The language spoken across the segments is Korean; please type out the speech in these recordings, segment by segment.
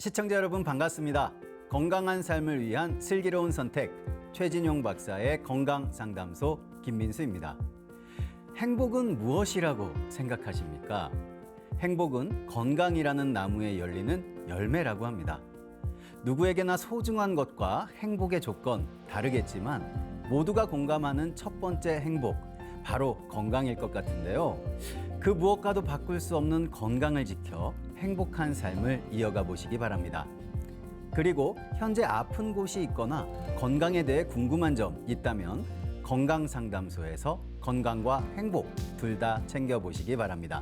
시청자 여러분 반갑습니다. 건강한 삶을 위한 슬기로운 선택 최진용 박사의 건강상담소 김민수입니다. 행복은 무엇이라고 생각하십니까? 행복은 건강이라는 나무에 열리는 열매라고 합니다. 누구에게나 소중한 것과 행복의 조건 다르겠지만 모두가 공감하는 첫 번째 행복, 바로 건강일 것 같은데요. 그 무엇과도 바꿀 수 없는 건강을 지켜 행복한 삶을 이어가 보시기 바랍니다. 그리고 현재 아픈 곳이 있거나 건강에 대해 궁금한 점 있다면 건강상담소에서 건강과 행복 둘 다 챙겨보시기 바랍니다.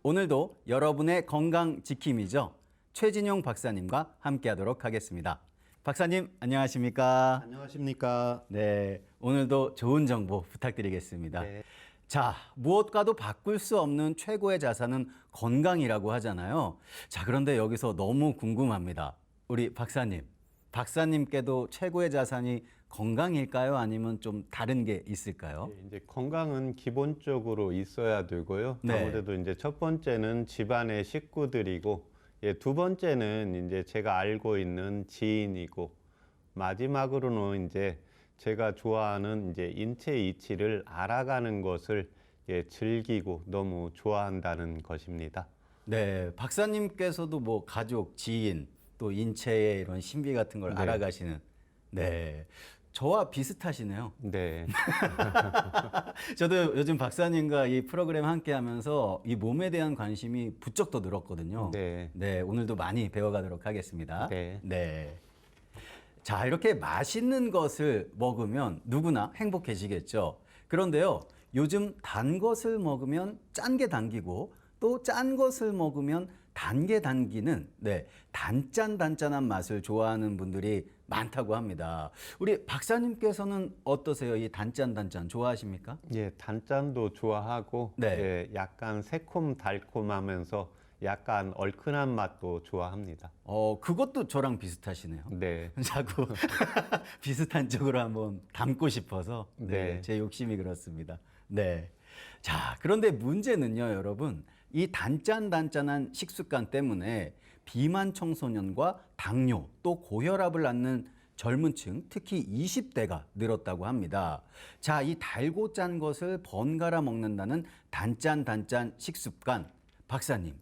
오늘도 여러분의 건강 지킴이죠. 최진용 박사님과 함께하도록 하겠습니다. 박사님 안녕하십니까? 안녕하십니까? 네, 오늘도 좋은 정보 부탁드리겠습니다. 네. 자, 무엇과도 바꿀 수 없는 최고의 자산은 건강이라고 하잖아요. 자, 그런데 여기서 너무 궁금합니다. 우리 박사님께도 최고의 자산이 건강일까요? 아니면 좀 다른 게 있을까요? 이제 건강은 기본적으로 있어야 되고요. 네. 아무래도 이제 첫 번째는 집안의 식구들이고, 두 번째는 이제 제가 알고 있는 지인이고, 마지막으로는 이제 제가 좋아하는 이제 인체 이치를 알아가는 것을 즐기고 너무 좋아한다는 것입니다. 네, 박사님께서도 뭐 가족, 지인, 또 인체의 이런 신비 같은 걸 네. 알아가시는, 네, 저와 비슷하시네요. 네. 저도 요즘 박사님과 이 프로그램 함께 하면서 이 몸에 대한 관심이 부쩍 더 늘었거든요. 네. 네, 오늘도 많이 배워가도록 하겠습니다. 네. 네. 자, 이렇게 맛있는 것을 먹으면 누구나 행복해지겠죠. 그런데요, 요즘 단 것을 먹으면 짠 게 당기고 또 짠 것을 먹으면 단 게 당기는 단짠단짠한 맛을 좋아하는 분들이 많다고 합니다. 우리 박사님께서는 어떠세요? 이 단짠단짠 좋아하십니까? 단짠도 좋아하고, 네. 약간 새콤달콤하면서 약간 얼큰한 맛도 좋아합니다. 그것도 저랑 비슷하시네요. 네. 자꾸 비슷한 쪽으로 한번 담고 싶어서 네. 제 욕심이 그렇습니다. 네. 자, 그런데 문제는요, 여러분. 이 단짠단짠한 식습관 때문에 비만 청소년과 당뇨 또 고혈압을 앓는 젊은 층, 특히 20대가 늘었다고 합니다. 자, 이 달고 짠 것을 번갈아 먹는다는 단짠 식습관. 박사님,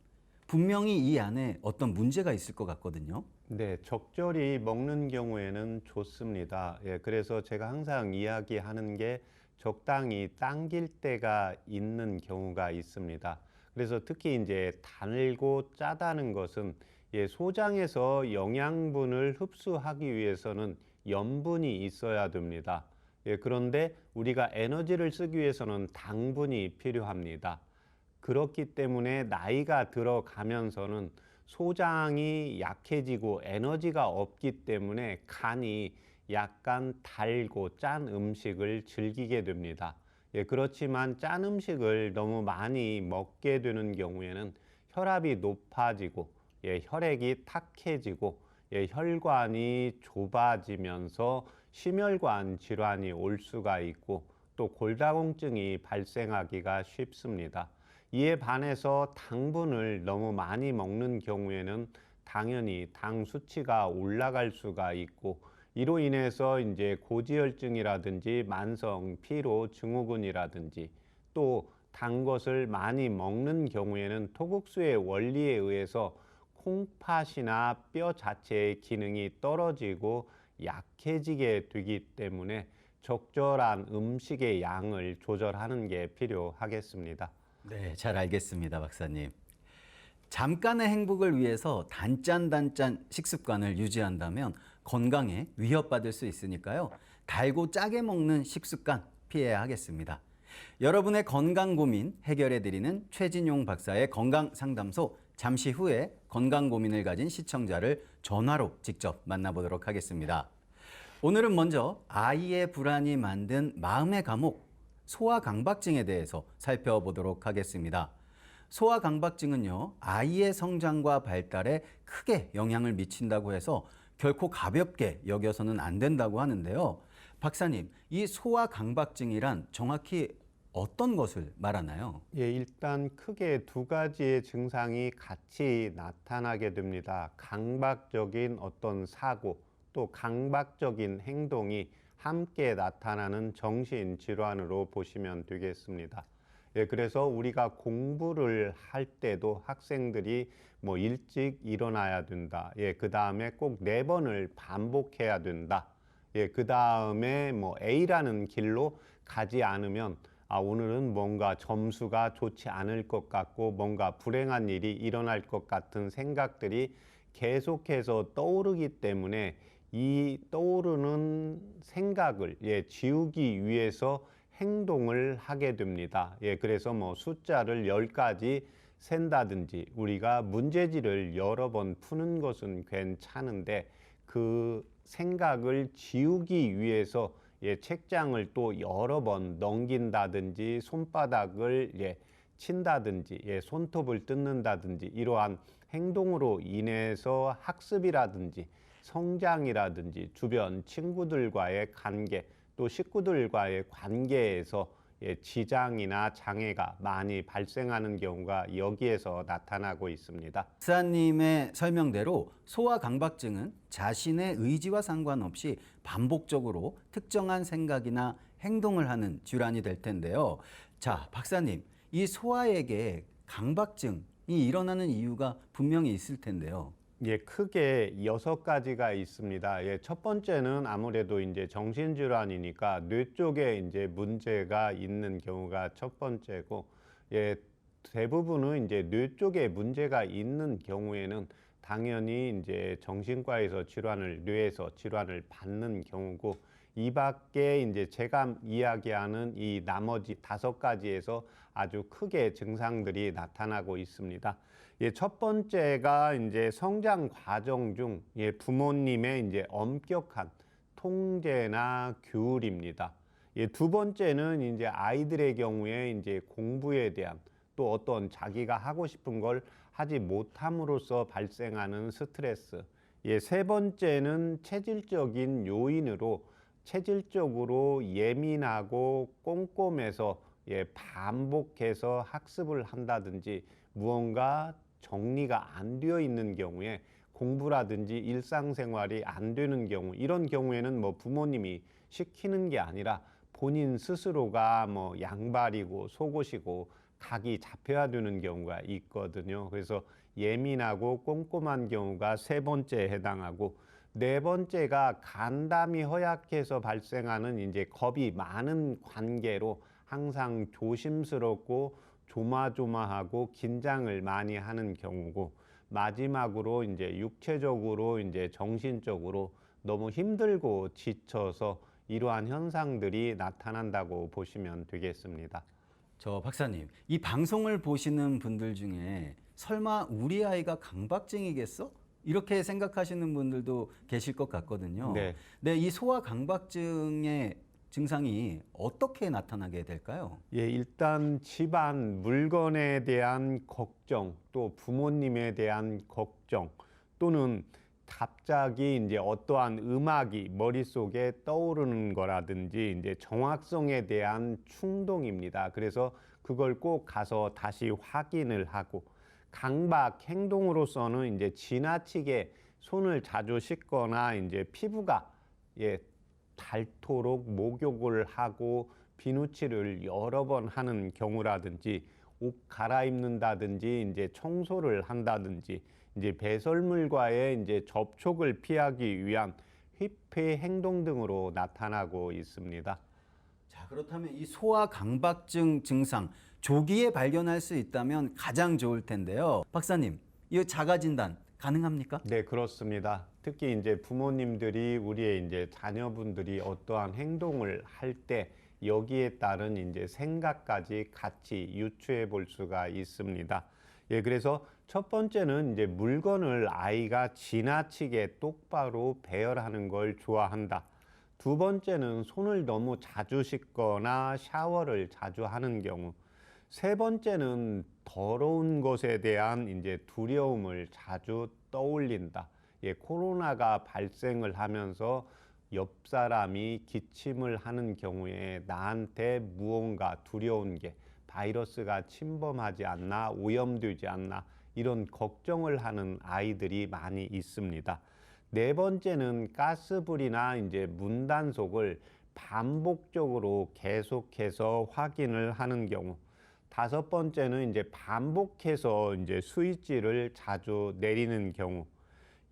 분명히 이 안에 어떤 문제가 있을 것 같거든요. 네, 적절히 먹는 경우에는 좋습니다. 그래서 제가 항상 이야기하는 게 적당히 당길 때가 있는 경우가 있습니다. 그래서 특히 이제 달고 짜다는 것은 소장에서 영양분을 흡수하기 위해서는 염분이 있어야 됩니다. 그런데 우리가 에너지를 쓰기 위해서는 당분이 필요합니다. 그렇기 때문에 나이가 들어가면서는 소장이 약해지고 에너지가 없기 때문에 간이 약간 달고 짠 음식을 즐기게 됩니다. 그렇지만 짠 음식을 너무 많이 먹게 되는 경우에는 혈압이 높아지고 혈액이 탁해지고 혈관이 좁아지면서 심혈관 질환이 올 수가 있고 또 골다공증이 발생하기가 쉽습니다. 이에 반해서 당분을 너무 많이 먹는 경우에는 당연히 당 수치가 올라갈 수가 있고 이로 인해서 이제 고지혈증이라든지 만성 피로 증후군이라든지 또 단 것을 많이 먹는 경우에는 토국수의 원리에 의해서 콩팥이나 뼈 자체의 기능이 떨어지고 약해지게 되기 때문에 적절한 음식의 양을 조절하는 게 필요하겠습니다. 네, 잘 알겠습니다, 박사님. 잠깐의 행복을 위해서 단짠 식습관을 유지한다면 건강에 위협받을 수 있으니까요. 달고 짜게 먹는 식습관 피해야 하겠습니다. 여러분의 건강 고민 해결해드리는 최진용 박사의 건강상담소, 잠시 후에 건강 고민을 가진 시청자를 전화로 직접 만나보도록 하겠습니다. 오늘은 먼저 아이의 불안이 만든 마음의 감옥, 소아강박증에 대해서 살펴보도록 하겠습니다. 소아강박증은요, 아이의 성장과 발달에 크게 영향을 미친다고 해서 결코 가볍게 여겨서는 안 된다고 하는데요. 박사님, 이 소아강박증이란 정확히 어떤 것을 말하나요? 예, 일단 크게 두 가지의 증상이 같이 나타나게 됩니다. 강박적인 어떤 사고, 또 강박적인 행동이 함께 나타나는 정신질환으로 보시면 되겠습니다. 예, 그래서 우리가 공부를 할 때도 학생들이 뭐 일찍 일어나야 된다. 예, 그 다음에 꼭 4번을 반복해야 된다. 예, 그 다음에 뭐 A라는 길로 가지 않으면 오늘은 뭔가 점수가 좋지 않을 것 같고 뭔가 불행한 일이 일어날 것 같은 생각들이 계속해서 떠오르기 때문에 이 떠오르는 생각을 지우기 위해서 행동을 하게 됩니다. 그래서 뭐 숫자를 10가지 센다든지 우리가 문제지를 여러 번 푸는 것은 괜찮은데 그 생각을 지우기 위해서 책장을 또 여러 번 넘긴다든지 손바닥을 친다든지 손톱을 뜯는다든지 이러한 행동으로 인해서 학습이라든지 성장이라든지 주변 친구들과의 관계 또 식구들과의 관계에서 지장이나 장애가 많이 발생하는 경우가 여기에서 나타나고 있습니다. 박사님의 설명대로 소아 강박증은 자신의 의지와 상관없이 반복적으로 특정한 생각이나 행동을 하는 질환이 될 텐데요. 자, 박사님, 이 소아에게 강박증이 일어나는 이유가 분명히 있을 텐데요. 크게 6가지가 있습니다. 첫 번째는 아무래도 이제 정신질환이니까 뇌 쪽에 이제 문제가 있는 경우가 첫 번째고, 대부분은 이제 뇌 쪽에 문제가 있는 경우에는 당연히 이제 정신과에서 뇌에서 질환을 받는 경우고, 이 밖에 이제 제가 이야기하는 이 나머지 5가지에서 아주 크게 증상들이 나타나고 있습니다. 첫 번째가 이제 성장 과정 중 부모님의 이제 엄격한 통제나 규율입니다. 두 번째는 이제 아이들의 경우에 이제 공부에 대한 또 어떤 자기가 하고 싶은 걸 하지 못함으로써 발생하는 스트레스. 세 번째는 체질적인 요인으로 체질적으로 예민하고 꼼꼼해서 반복해서 학습을 한다든지 무언가 정리가 안 되어 있는 경우에 공부라든지 일상생활이 안 되는 경우 이런 경우에는 뭐 부모님이 시키는 게 아니라 본인 스스로가 뭐 양발이고 속옷이고 각이 잡혀야 되는 경우가 있거든요. 그래서 예민하고 꼼꼼한 경우가 세 번째에 해당하고 네 번째가 간담이 허약해서 발생하는 이제 겁이 많은 관계로 항상 조심스럽고 조마조마하고 긴장을 많이 하는 경우고 마지막으로 이제 육체적으로 이제 정신적으로 너무 힘들고 지쳐서 이러한 현상들이 나타난다고 보시면 되겠습니다. 저 박사님, 이 방송을 보시는 분들 중에 설마 우리 아이가 강박증이겠어? 이렇게 생각하시는 분들도 계실 것 같거든요. 네. 네, 이 소아 강박증의 증상이 어떻게 나타나게 될까요? 일단 집안 물건에 대한 걱정, 또 부모님에 대한 걱정, 또는 갑자기 이제 어떠한 음악이 머릿속에 떠오르는 거라든지 이제 정확성에 대한 충동입니다. 그래서 그걸 꼭 가서 다시 확인을 하고 강박 행동으로서는 이제 지나치게 손을 자주 씻거나 이제 피부가 닳도록 목욕을 하고 비누칠을 여러 번 하는 경우라든지 옷 갈아입는다든지 이제 청소를 한다든지 이제 배설물과의 이제 접촉을 피하기 위한 회피 행동 등으로 나타나고 있습니다. 자, 그렇다면 이 소아 강박증 증상 조기에 발견할 수 있다면 가장 좋을 텐데요. 박사님, 이 자가 진단 가능합니까? 네, 그렇습니다. 특히 이제 부모님들이 우리의 이제 자녀분들이 어떠한 행동을 할 때 여기에 따른 이제 생각까지 같이 유추해 볼 수가 있습니다. 그래서 첫 번째는 이제 물건을 아이가 지나치게 똑바로 배열하는 걸 좋아한다. 두 번째는 손을 너무 자주 씻거나 샤워를 자주 하는 경우. 세 번째는 더러운 것에 대한 이제 두려움을 자주 떠올린다. 코로나가 발생을 하면서 옆 사람이 기침을 하는 경우에 나한테 무언가 두려운 게 바이러스가 침범하지 않나, 오염되지 않나 이런 걱정을 하는 아이들이 많이 있습니다. 네 번째는 가스불이나 이제 문단속을 반복적으로 계속해서 확인을 하는 경우. 다섯 번째는 이제 반복해서 이제 스위치를 자주 내리는 경우.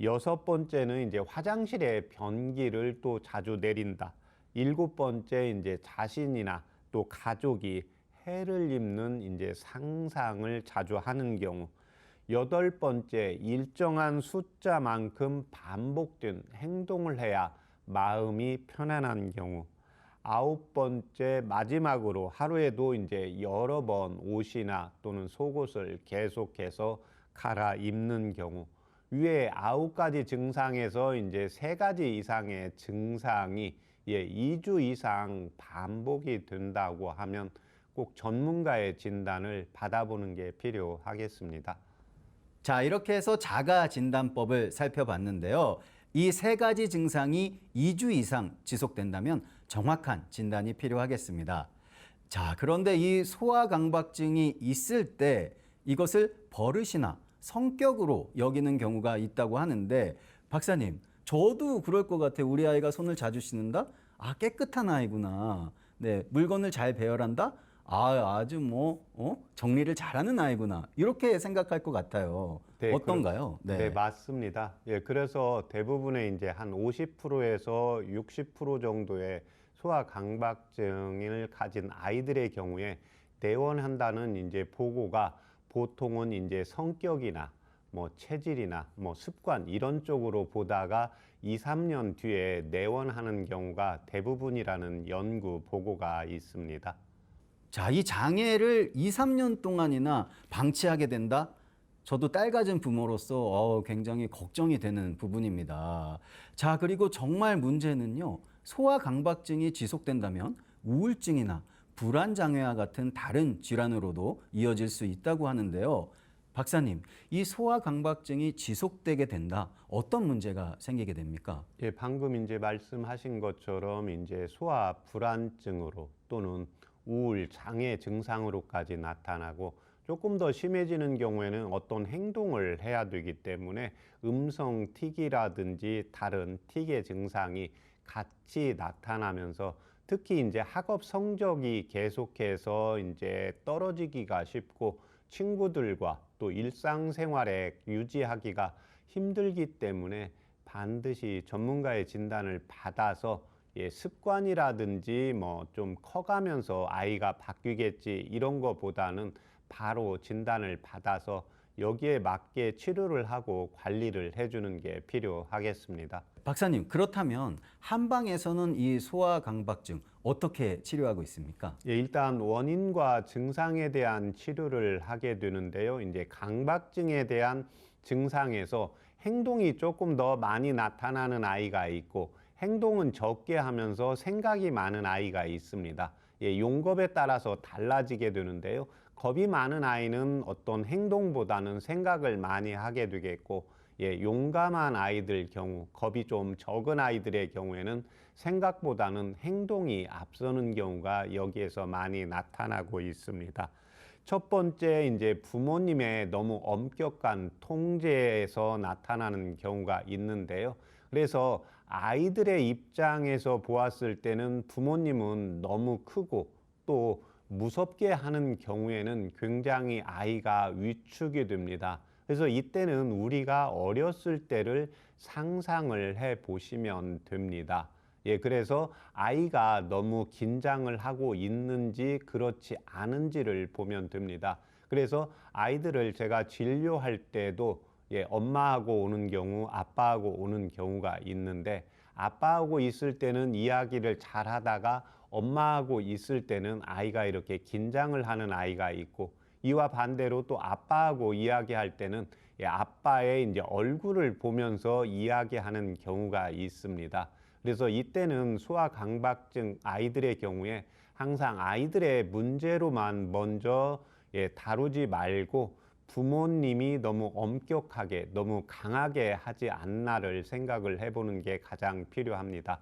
여섯 번째는 이제 화장실에 변기를 또 자주 내린다. 일곱 번째 이제 자신이나 또 가족이 해를 입는 이제 상상을 자주 하는 경우. 여덟 번째, 일정한 숫자만큼 반복된 행동을 해야 마음이 편안한 경우. 아홉 번째, 마지막으로 하루에도 이제 여러 번 옷이나 또는 속옷을 계속해서 갈아입는 경우. 위에 아홉 가지 증상에서 이제 세 가지 이상의 증상이 2주 이상 반복이 된다고 하면 꼭 전문가의 진단을 받아보는 게 필요하겠습니다. 자, 이렇게 해서 자가 진단법을 살펴봤는데요. 이 세 가지 증상이 2주 이상 지속된다면 정확한 진단이 필요하겠습니다. 자, 그런데 이 소아강박증이 있을 때 이것을 버릇이나 성격으로 여기는 경우가 있다고 하는데, 박사님, 저도 그럴 것 같아요. 우리 아이가 손을 자주 씻는다? 아, 깨끗한 아이구나. 네, 물건을 잘 배열한다? 아, 아주 정리를 잘하는 아이구나. 이렇게 생각할 것 같아요. 네, 어떤가요? 네, 맞습니다. 그래서 대부분의 이제 한 50%에서 60% 정도의 소아 강박증을 가진 아이들의 경우에 내원한다는 이제 보고가 보통은 이제 성격이나 체질이나 습관 이런 쪽으로 보다가 2, 3년 뒤에 내원하는 경우가 대부분이라는 연구 보고가 있습니다. 자, 이 장애를 2, 3년 동안이나 방치하게 된다? 저도 딸 가진 부모로서 굉장히 걱정이 되는 부분입니다. 자, 그리고 정말 문제는요. 소아 강박증이 지속된다면 우울증이나 불안장애와 같은 다른 질환으로도 이어질 수 있다고 하는데요. 박사님, 이 소아 강박증이 지속되게 된다. 어떤 문제가 생기게 됩니까? 방금 이제 말씀하신 것처럼 이제 소아 불안증으로 또는 우울 장애 증상으로까지 나타나고 조금 더 심해지는 경우에는 어떤 행동을 해야 되기 때문에 음성 틱이라든지 다른 틱의 증상이 같이 나타나면서 특히 이제 학업 성적이 계속해서 이제 떨어지기가 쉽고 친구들과 또 일상생활에 유지하기가 힘들기 때문에 반드시 전문가의 진단을 받아서 습관이라든지 좀 커가면서 아이가 바뀌겠지 이런 거보다는 바로 진단을 받아서 여기에 맞게 치료를 하고 관리를 해주는 게 필요하겠습니다. 박사님, 그렇다면 한방에서는 이 소아 강박증 어떻게 치료하고 있습니까? 일단 원인과 증상에 대한 치료를 하게 되는데요. 이제 강박증에 대한 증상에서 행동이 조금 더 많이 나타나는 아이가 있고 행동은 적게 하면서 생각이 많은 아이가 있습니다. 용겁에 따라서 달라지게 되는데요. 겁이 많은 아이는 어떤 행동보다는 생각을 많이 하게 되겠고, 용감한 아이들 경우, 겁이 좀 적은 아이들의 경우에는 생각보다는 행동이 앞서는 경우가 여기에서 많이 나타나고 있습니다. 첫 번째, 이제 부모님의 너무 엄격한 통제에서 나타나는 경우가 있는데요. 그래서 아이들의 입장에서 보았을 때는 부모님은 너무 크고 또 무섭게 하는 경우에는 굉장히 아이가 위축이 됩니다. 그래서 이때는 우리가 어렸을 때를 상상을 해 보시면 됩니다. 그래서 아이가 너무 긴장을 하고 있는지 그렇지 않은지를 보면 됩니다. 그래서 아이들을 제가 진료할 때도 엄마하고 오는 경우, 아빠하고 오는 경우가 있는데 아빠하고 있을 때는 이야기를 잘 하다가 엄마하고 있을 때는 아이가 이렇게 긴장을 하는 아이가 있고 이와 반대로 또 아빠하고 이야기할 때는 아빠의 이제 얼굴을 보면서 이야기하는 경우가 있습니다. 그래서 이때는 소아 강박증 아이들의 경우에 항상 아이들의 문제로만 먼저 다루지 말고 부모님이 너무 엄격하게 너무 강하게 하지 않나를 생각을 해보는 게 가장 필요합니다.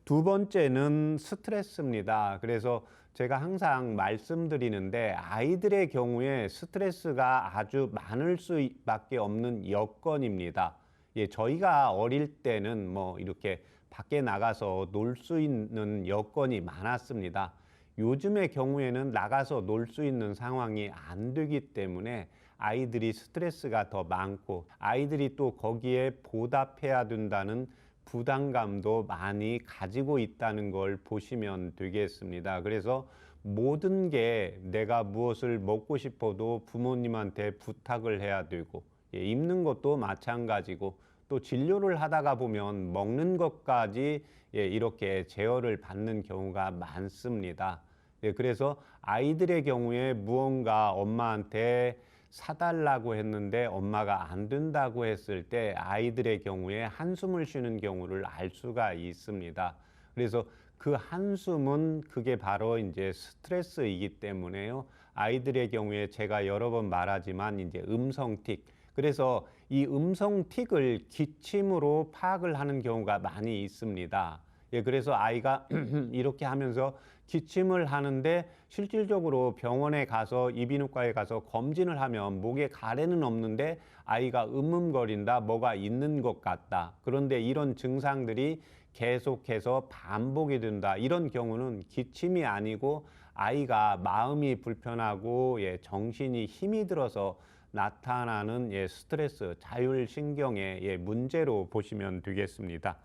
두 번째는 스트레스입니다. 그래서 제가 항상 말씀드리는데 아이들의 경우에 스트레스가 아주 많을 수밖에 없는 여건입니다. 예, 저희가 어릴 때는 뭐 이렇게 밖에 나가서 놀 수 있는 여건이 많았습니다. 요즘의 경우에는 나가서 놀 수 있는 상황이 안 되기 때문에 아이들이 스트레스가 더 많고 아이들이 또 거기에 보답해야 된다는 부담감도 많이 가지고 있다는 걸 보시면 되겠습니다. 그래서 모든 게 내가 무엇을 먹고 싶어도 부모님한테 부탁을 해야 되고, 예, 입는 것도 마찬가지고, 또 진료를 하다가 보면 먹는 것까지, 예, 이렇게 제어를 받는 경우가 많습니다. 예, 그래서 아이들의 경우에 무언가 엄마한테 사달라고 했는데 엄마가 안 된다고 했을 때 아이들의 경우에 한숨을 쉬는 경우를 알 수가 있습니다. 그래서 그 한숨은 그게 바로 이제 스트레스이기 때문에요. 아이들의 경우에 제가 여러 번 말하지만 이제 음성틱. 그래서 이 음성틱을 기침으로 파악을 하는 경우가 많이 있습니다. 예, 그래서 아이가 이렇게 하면서 기침을 하는데 실질적으로 병원에 가서 이비인후과에 가서 검진을 하면 목에 가래는 없는데 아이가 음음거린다, 뭐가 있는 것 같다. 그런데 이런 증상들이 계속해서 반복이 된다. 이런 경우는 기침이 아니고 아이가 마음이 불편하고, 예, 정신이 힘이 들어서 나타나는, 예, 스트레스, 자율신경의, 예, 문제로 보시면 되겠습니다.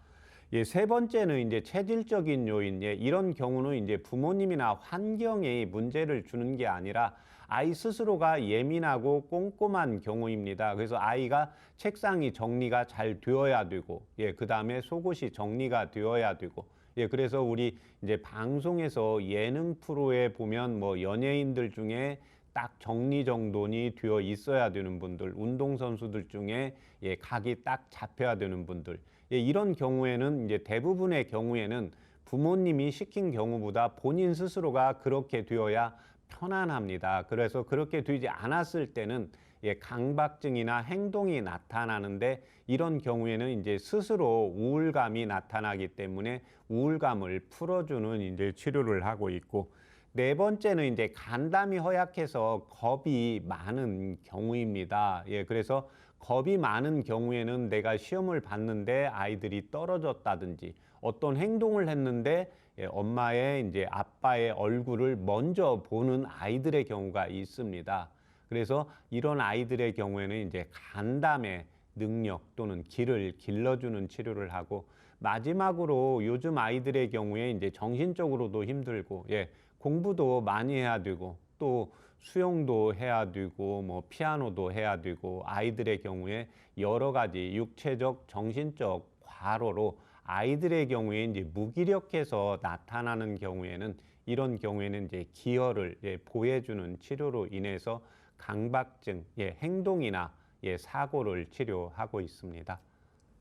예, 세 번째는 이제 체질적인 요인. 예, 이런 경우는 이제 부모님이나 환경이 문제를 주는 게 아니라 아이 스스로가 예민하고 꼼꼼한 경우입니다. 그래서 아이가 책상이 정리가 잘 되어야 되고, 예, 그 다음에 속옷이 정리가 되어야 되고, 예, 그래서 우리 이제 방송에서 예능 프로에 보면 뭐 연예인들 중에 딱 정리정돈이 되어 있어야 되는 분들, 운동선수들 중에, 예, 각이 딱 잡혀야 되는 분들, 예, 이런 경우에는 이제 대부분의 경우에는 부모님이 시킨 경우보다 본인 스스로가 그렇게 되어야 편안합니다. 그래서 그렇게 되지 않았을 때는, 예, 강박증이나 행동이 나타나는데 이런 경우에는 이제 스스로 우울감이 나타나기 때문에 우울감을 풀어주는 이제 치료를 하고 있고, 네 번째는 이제 간담이 허약해서 겁이 많은 경우입니다. 예, 그래서 겁이 많은 경우에는 내가 시험을 봤는데 아이들이 떨어졌다든지 어떤 행동을 했는데, 예, 엄마의 이제 아빠의 얼굴을 먼저 보는 아이들의 경우가 있습니다. 그래서 이런 아이들의 경우에는 이제 간담의 능력 또는 기를 길러주는 치료를 하고, 마지막으로 요즘 아이들의 경우에 이제 정신적으로도 힘들고, 예, 공부도 많이 해야 되고 또 수영도 해야 되고 뭐 피아노도 해야 되고 아이들의 경우에 여러 가지 육체적, 정신적 과로로 아이들의 경우에 이제 무기력해서 나타나는 경우에는 이런 경우에는 이제 기혈을, 예, 보해주는 치료로 인해서 강박증, 예, 행동이나, 예, 사고를 치료하고 있습니다.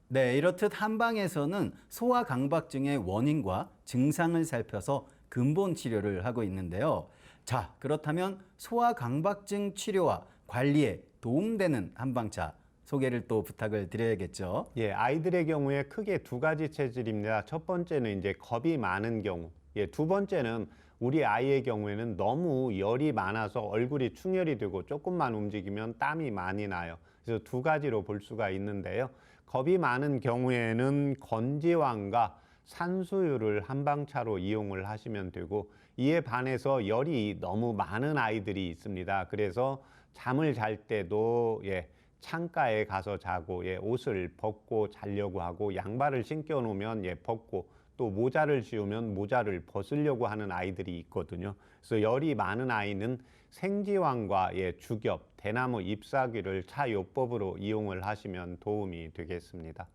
네, 이렇듯 한방에서는 소아 강박증의 원인과 증상을 살펴서 근본 치료를 하고 있는데요. 자, 그렇다면 소아 강박증 치료와 관리에 도움되는 한방차 소개를 또 부탁을 드려야겠죠. 예, 아이들의 경우에 크게 두 가지 체질입니다. 첫 번째는 이제 겁이 많은 경우. 예, 두 번째는 우리 아이의 경우에는 너무 열이 많아서 얼굴이 충혈이 되고 조금만 움직이면 땀이 많이 나요. 그래서 두 가지로 볼 수가 있는데요. 겁이 많은 경우에는 건지황과 산수유를 한방차로 이용을 하시면 되고, 이에 반해서 열이 너무 많은 아이들이 있습니다. 그래서 잠을 잘 때도, 예, 창가에 가서 자고, 예, 옷을 벗고 자려고 하고 양말을 신겨 놓으면, 예, 벗고 또 모자를 씌우면 모자를 벗으려고 하는 아이들이 있거든요. 그래서 열이 많은 아이는 생지황과, 예, 죽엽, 대나무 잎사귀를 차요법으로 이용을 하시면 도움이 되겠습니다.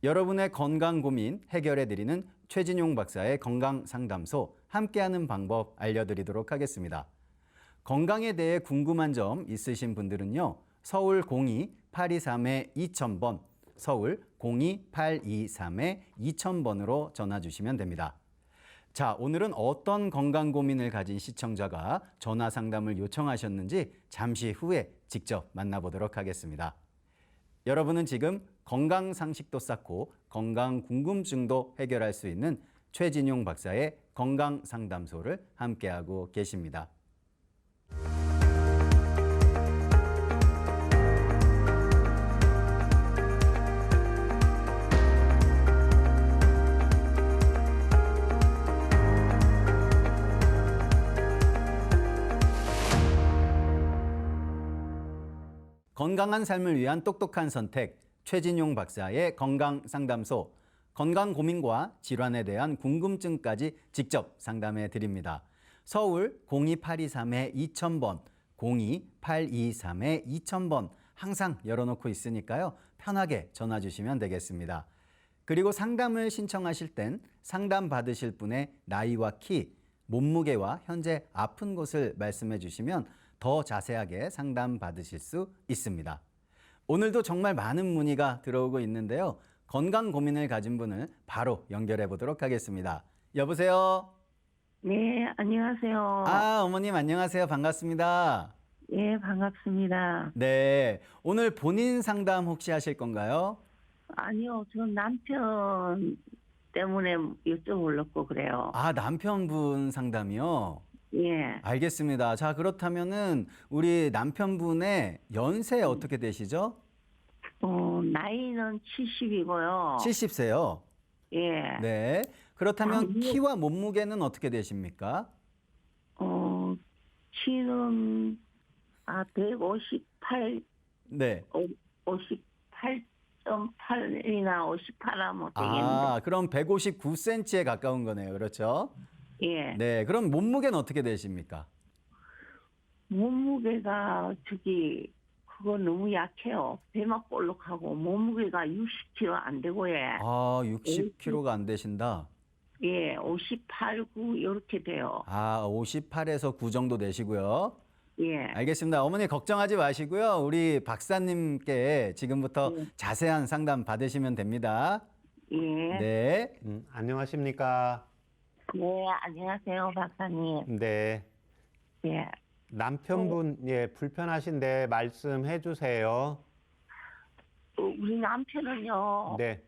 여러분의 건강 고민 해결해 드리는 최진용 박사의 건강 상담소 함께하는 방법 알려드리도록 하겠습니다. 건강에 대해 궁금한 점 있으신 분들은요. 서울 02-823-2000번, 서울 02-823-2000번으로 전화 주시면 됩니다. 자, 오늘은 어떤 건강 고민을 가진 시청자가 전화 상담을 요청하셨는지 잠시 후에 직접 만나보도록 하겠습니다. 여러분은 지금 건강 상식도 쌓고 건강 궁금증도 해결할 수 있는 최진용 박사의 건강 상담소를 함께하고 계십니다. 건강한 삶을 위한 똑똑한 선택, 최진용 박사의 건강 상담소. 건강 고민과 질환에 대한 궁금증까지 직접 상담해 드립니다. 서울 02823-2000번, 02823-2000번 항상 열어놓고 있으니까요. 편하게 전화 주시면 되겠습니다. 그리고 상담을 신청하실 땐 상담 받으실 분의 나이와 키, 몸무게와 현재 아픈 곳을 말씀해 주시면 더 자세하게 상담 받으실 수 있습니다. 오늘도 정말 많은 문의가 들어오고 있는데요. 건강 고민을 가진 분을 바로 연결해 보도록 하겠습니다. 여보세요? 네, 안녕하세요. 어머님 안녕하세요. 반갑습니다. 예, 반갑습니다. 네, 오늘 본인 상담 혹시 하실 건가요? 아니요, 저 남편 때문에 여쭤보려고 그래요. 남편분 상담이요? 예, 알겠습니다. 자, 그렇다면은 우리 남편분의 연세 어떻게 되시죠? 나이는 70이고요. 70세요. 예, 네. 그렇다면 아, 키와 몸무게는 어떻게 되십니까? 키는 158, 네. 58.8이나 58하면 되겠는데. 그럼 159cm에 가까운 거네요. 그렇죠? 예, 네. 그럼 몸무게는 어떻게 되십니까? 몸무게가 그거 너무 약해요. 배만 볼록하고 몸무게가 60kg 안 되고 예. 60kg가 안 되신다. 예, 58, 9 이렇게 돼요. 58에서 9 정도 되시고요. 예, 알겠습니다. 어머니 걱정하지 마시고요. 우리 박사님께 지금부터 네. 자세한 상담 받으시면 됩니다. 예. 네. 안녕하십니까? 네, 안녕하세요, 박사님. 네. 예. 남편분 불편하신데 말씀해 주세요. 우리 남편은요, 네.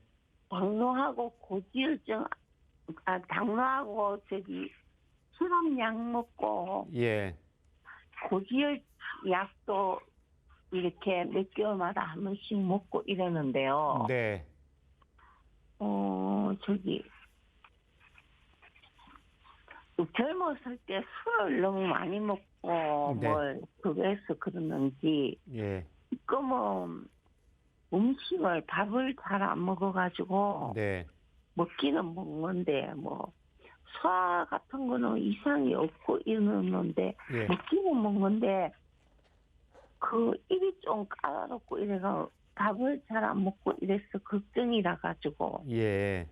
당뇨하고 고지혈증, 당뇨하고 혈압약 먹고 예. 고지혈 약도 이렇게 몇 개월마다 한 번씩 먹고 이러는데요. 네. 젊었을 때 술을 너무 많이 먹고 네. 그거 해서 그러는지 예. 지금은 음식을 밥을 잘 안 먹어가지고 네. 먹기는 먹는데 소화 같은 거는 이상이 없고 이러는데 예. 먹기는 먹는데 그 입이 좀 까다롭고 이래가 밥을 잘 안 먹고 이래서 걱정이라 가지고 예.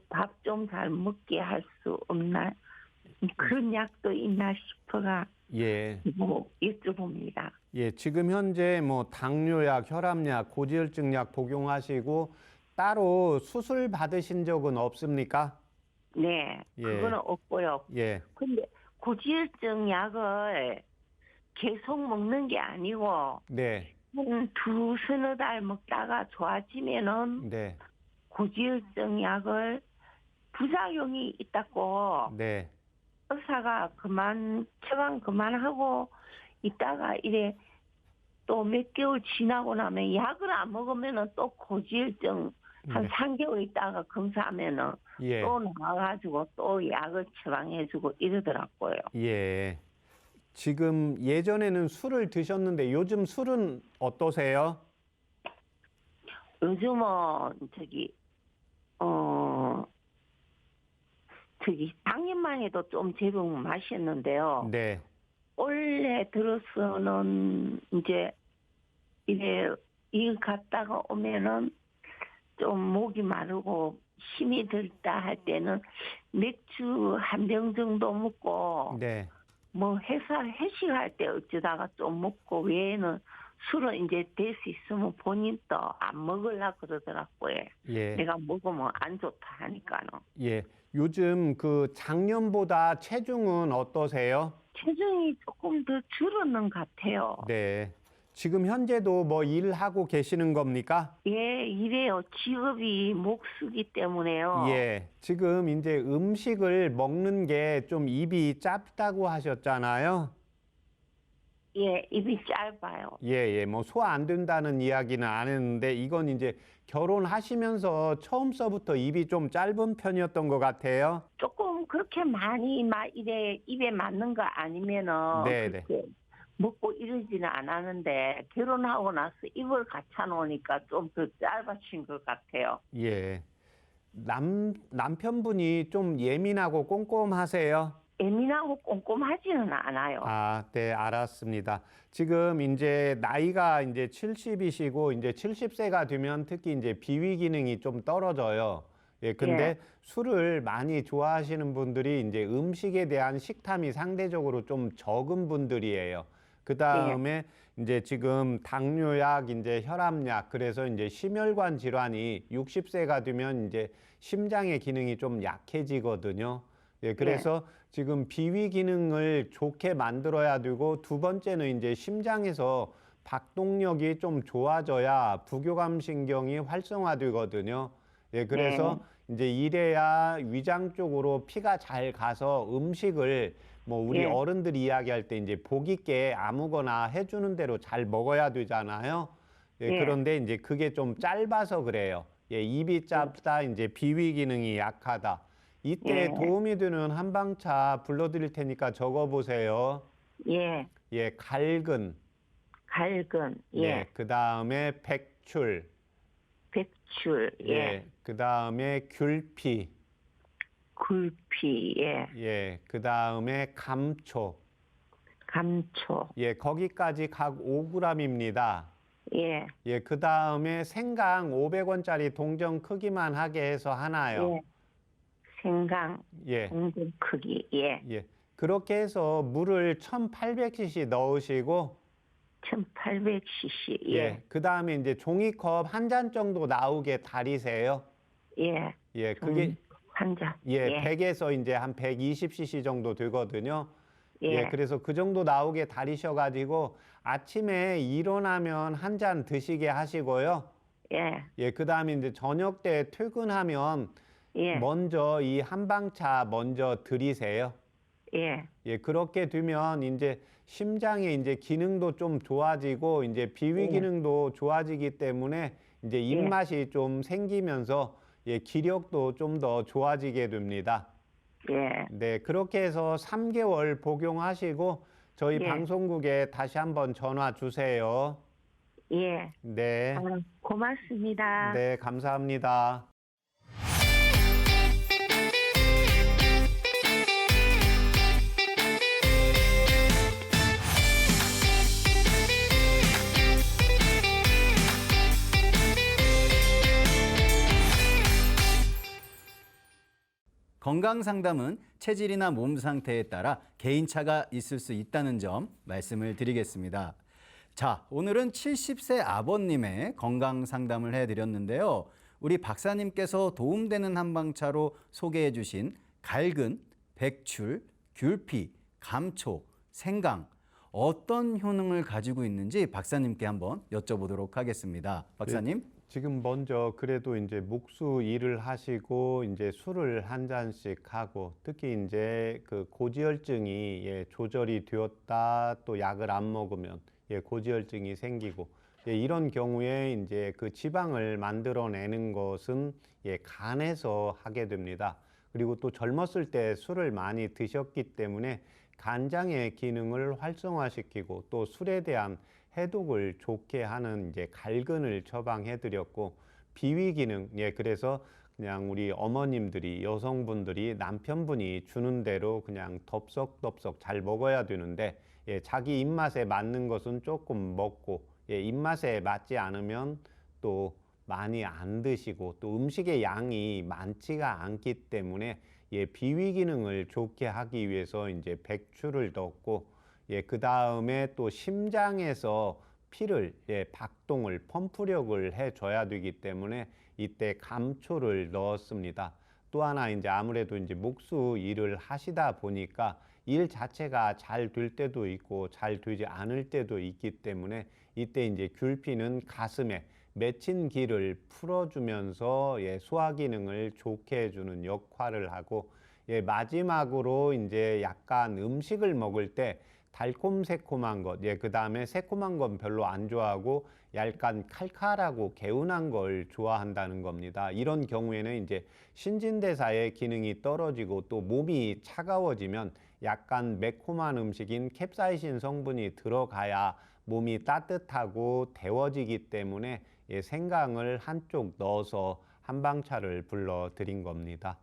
밥 좀 잘 먹게 할 수 없나 그런 약도 있나 싶어가 예. 여쭤봅니다. 예, 지금 현재 당뇨약, 혈압약, 고지혈증약 복용하시고 따로 수술 받으신 적은 없습니까? 네, 예. 그거는 없고요. 예. 근데 고지혈증 약을 계속 먹는 게 아니고 네. 한 서너 달 먹다가 좋아지면은 네. 고지혈증 약을 부작용이 있다고 네. 의사가 처방 그만하고 있다가 이래 또 몇 개월 지나고 나면 약을 안 먹으면은 또 고지혈증 한 네. 3개월 있다가 검사하면은 예. 또 나와가지고 또 약을 처방해주고 이러더라고요. 예. 지금 예전에는 술을 드셨는데 요즘 술은 어떠세요? 요즘은 작년만 해도 좀 제법 마셨는데요. 네. 올해 들어서는 이제 일 갔다가 오면은 좀 목이 마르고 힘이 들다 할 때는 맥주 한 병 정도 먹고 네. 회사 회식할 때 어쩌다가 좀 먹고 외에는 술은 이제 될 수 있으면 본인도 안 먹으려 그러더라고요. 예. 내가 먹으면 안 좋다 하니까는. 예. 요즘 그 작년보다 체중은 어떠세요? 체중이 조금 더 줄었는 것 같아요. 네. 지금 현재도 뭐 일하고 계시는 겁니까? 예, 이래요. 직업이 목수기 때문에요. 예. 지금 이제 음식을 먹는 게 좀 입이 짧다고 하셨잖아요. 예, 입이 짧아요. 예, 예. 뭐 소화 안 된다는 이야기는 안 했는데 이건 이제 결혼하시면서 처음서부터 입이 좀 짧은 편이었던 것 같아요. 조금 그렇게 많이 막 이래 입에 맞는 거 아니면은 네, 네. 그렇게 먹고 이러지는 않았는데 결혼하고 나서 입을 갖춰 놓으니까 좀 더 짧아진 것 같아요. 예. 남편분이 좀 예민하고 꼼꼼하세요? 예민하고 꼼꼼하지는 않아요. 아, 네, 알았습니다. 지금 이제 나이가 이제 70이시고 이제 70세가 되면 특히 이제 비위 기능이 좀 떨어져요. 예, 근데 예. 술을 많이 좋아하시는 분들이 이제 음식에 대한 식탐이 상대적으로 좀 적은 분들이에요. 그 다음에 이제 지금 당뇨약, 이제 혈압약, 그래서 이제 심혈관 질환이 60세가 되면 이제 심장의 기능이 좀 약해지거든요. 예, 그래서 지금 비위 기능을 좋게 만들어야 되고 두 번째는 이제 심장에서 박동력이 좀 좋아져야 부교감 신경이 활성화되거든요. 예, 그래서 이제 이래야 위장 쪽으로 피가 잘 가서 음식을 뭐 우리 예. 어른들이 이야기할 때 이제 복 있게 아무거나 해주는 대로 잘 먹어야 되잖아요. 예, 예. 그런데 이제 그게 좀 짧아서 그래요. 예, 입이 짧다, 이제 비위 기능이 약하다. 이때 예. 도움이 되는 한방차 불러드릴 테니까 적어보세요. 예. 예, 갈근. 갈근. 예. 네, 그 다음에 백출. 백출. 예. 예, 그 다음에 귤피. 굴피. 예. 예, 그 다음에 감초. 감초. 예, 거기까지 각 5g입니다. 예. 예, 그 다음에 생강 500원짜리 동전 크기만 하게 해서 하나요. 예. 생강. 예, 동전 크기. 예. 예. 그렇게 해서 물을 1800cc 넣으시고 1800cc. 예. 예. 그 다음에 이제 종이컵 한 잔 정도 나오게 다리세요. 예. 예. 그게 한 잔. 예, 예. 100에서 이제 한 120cc 정도 되거든요. 예. 예. 그래서 그 정도 나오게 다리셔 가지고 아침에 일어나면 한 잔 드시게 하시고요. 예. 예. 그 다음에 이제 저녁 때 퇴근하면 예. 먼저 이 한방차 먼저 들이세요. 예. 예, 그렇게 되면 이제 심장의 이제 기능도 좀 좋아지고 이제 비위 예. 기능도 좋아지기 때문에 이제 입맛이 좀 생기면서 예, 기력도 좀 더 좋아지게 됩니다. 예. 네, 그렇게 해서 3개월 복용하시고 저희 예. 방송국에 다시 한번 전화 주세요. 예. 네. 아, 고맙습니다. 네, 감사합니다. 건강 상담은 체질이나 몸 상태에 따라 개인차가 있을 수 있다는 점 말씀을 드리겠습니다. 자, 오늘은 70세 아버님의 건강 상담을 해드렸는데요. 우리 박사님께서 도움되는 한방차로 소개해 주신 갈근, 백출, 귤피, 감초, 생강 어떤 효능을 가지고 있는지 박사님께 한번 여쭤보도록 하겠습니다. 박사님. 지금 먼저 그래도 이제 목수 일을 하시고 이제 술을 한 잔씩 하고 특히 이제 그 고지혈증이 예, 조절이 되었다 또 약을 안 먹으면 예, 고지혈증이 생기고 예, 이런 경우에 이제 그 지방을 만들어내는 것은 예, 간에서 하게 됩니다. 그리고 또 젊었을 때 술을 많이 드셨기 때문에 간장의 기능을 활성화시키고 또 술에 대한 해독을 좋게 하는 이제 갈근을 처방해 드렸고 비위 기능 예 그래서 그냥 우리 어머님들이 여성분들이 남편분이 주는 대로 그냥 덥석덥석 잘 먹어야 되는데 예 자기 입맛에 맞는 것은 조금 먹고 예 입맛에 맞지 않으면 또 많이 안 드시고 또 음식의 양이 많지가 않기 때문에 예 비위 기능을 좋게 하기 위해서 이제 백추를 넣었고 예, 그 다음에 또 심장에서 피를 예, 박동을 펌프력을 해줘야 되기 때문에 이때 감초를 넣었습니다. 또 하나 이제 아무래도 이제 목수 일을 하시다 보니까 일 자체가 잘 될 때도 있고 잘 되지 않을 때도 있기 때문에 이때 이제 귤피는 가슴에 맺힌 기를 풀어주면서 소화 기능을 좋게 해주는 역할을 하고, 마지막으로 이제 약간 음식을 먹을 때 달콤새콤한 것, 그 다음에 새콤한 건 별로 안 좋아하고 약간 칼칼하고 개운한 걸 좋아한다는 겁니다. 이런 경우에는 이제 신진대사의 기능이 떨어지고 또 몸이 차가워지면 약간 매콤한 음식인 캡사이신 성분이 들어가야 몸이 따뜻하고 데워지기 때문에 생강을 한쪽 넣어서 한방차를 불러드린 겁니다.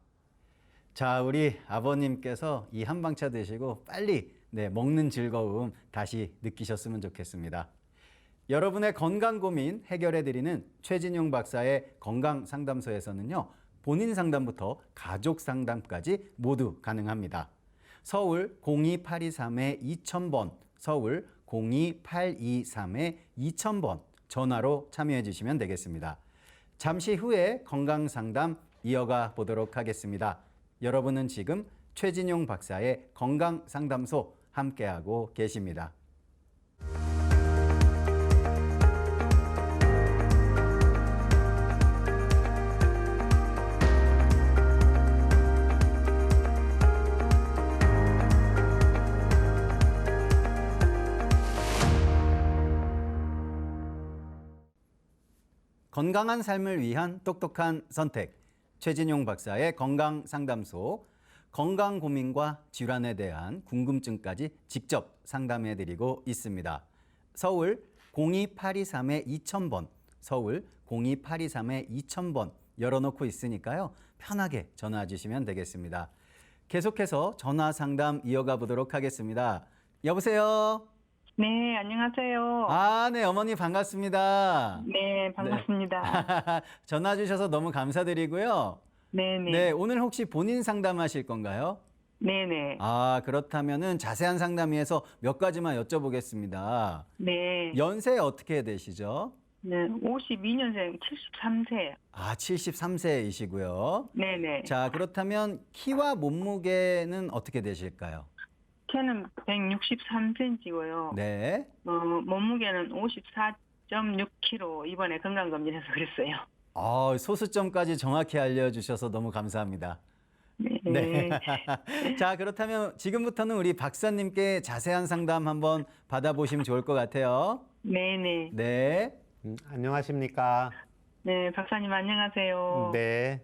자, 우리 아버님께서 이 한방차 드시고 빨리 먹는 즐거움 다시 느끼셨으면 좋겠습니다. 여러분의 건강 고민 해결해드리는 최진용 박사의 건강상담소에서는요, 본인 상담부터 가족 상담까지 모두 가능합니다. 서울 02823-2000번, 서울 02823-2000번 전화로 참여해 주시면 되겠습니다. 잠시 후에 건강상담 이어가 보도록 하겠습니다. 여러분은 지금 최진용 박사의 건강상담소 함께하고 계십니다. 건강한 삶을 위한 똑똑한 선택, 최진용 박사의 건강상담소, 건강 고민과 질환에 대한 궁금증까지 직접 상담해드리고 있습니다. 서울 02823-2000번, 서울 02823-2000번 열어놓고 있으니까요, 편하게 전화 주시면 되겠습니다. 계속해서 전화 상담 이어가 보도록 하겠습니다. 여보세요? 네, 안녕하세요. 아, 네, 어머니 반갑습니다. 네, 반갑습니다. 전화 주셔서 너무 감사드리고요. 네네. 네, 오늘 혹시 본인 상담하실 건가요? 네네. 아, 그렇다면은 자세한 상담 위해서 몇 가지만 여쭤보겠습니다. 네. 연세 어떻게 되시죠? 네, 52년생 73세. 아, 73세이시고요. 네네. 자, 그렇다면 키와 몸무게는 어떻게 되실까요? 키는 163cm고요. 네. 몸무게는 54.6kg 이번에 건강검진해서 그랬어요. 소수점까지 정확히 알려주셔서 너무 감사합니다. 네. 자, 그렇다면 지금부터는 우리 박사님께 자세한 상담 한번 받아보시면 좋을 것 같아요. 네네. 네. 안녕하십니까? 네, 박사님 안녕하세요. 네.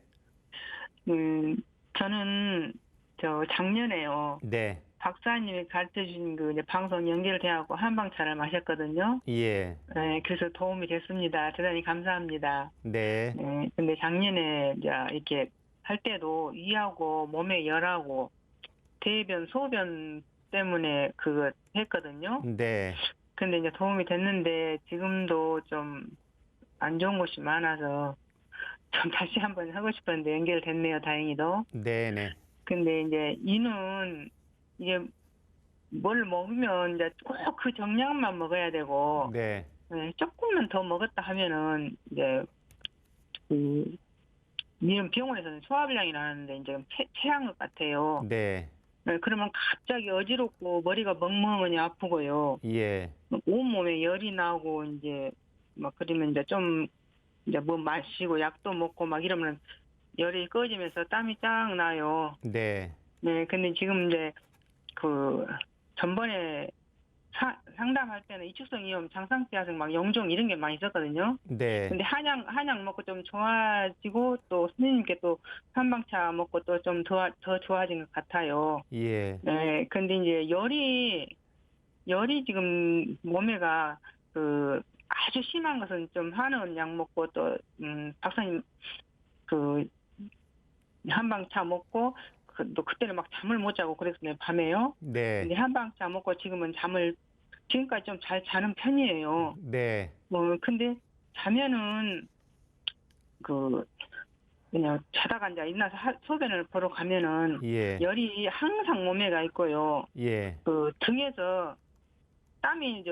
저는 작년에요. 네. 박사님이 가르쳐 주신 이제 방송 연결돼하고 한방차를 마셨거든요. 예. 네, 그래서 도움이 됐습니다. 대단히 감사합니다. 네. 네, 근데 작년에 이제 이렇게 할 때도 위하고 몸에 열하고 대변, 소변 때문에 그거 했거든요. 네. 근데 이제 도움이 됐는데 지금도 좀 안 좋은 곳이 많아서 좀 다시 한번 하고 싶었는데 연결됐네요. 다행히도. 네네. 근데 이제 이는 이게 뭘 먹으면 이제 꼭 그 정량만 먹어야 되고 네. 네, 조금만 더 먹었다 하면은 이제 이런 병원에서는 소화불량이라는데 이제 체한 것 같아요. 네. 네, 그러면 갑자기 어지럽고 머리가 멍멍하니 아프고요. 예. 온몸에 열이 나고 이제 막 그러면 이제 좀 이제 뭐 마시고 약도 먹고 막 이러면 열이 꺼지면서 땀이 쫙 나요. 네. 네, 근데 지금 이제 전번에 상담할 때는 이축성 위염, 장상피하성 막 영종 이런 게 많이 있었거든요. 네. 근데 한약 먹고 좀 좋아지고 또 선생님께 또 한방차 먹고 또 좀 더 좋아진 것 같아요. 예. 네, 근데 이제 열이 지금 몸에가 아주 심한 것은 좀 한의원 약 먹고 또 박사님 한방차 먹고 또 그때는 막 잠을 못 자고 그랬어요, 밤에요. 네. 근데 한방차 먹고 지금은 지금까지 좀 잘 자는 편이에요. 네. 근데 자면은 그냥 자다가 이제 일어나서 소변을 보러 가면은 예. 열이 항상 몸에가 있고요. 예. 등에서 땀이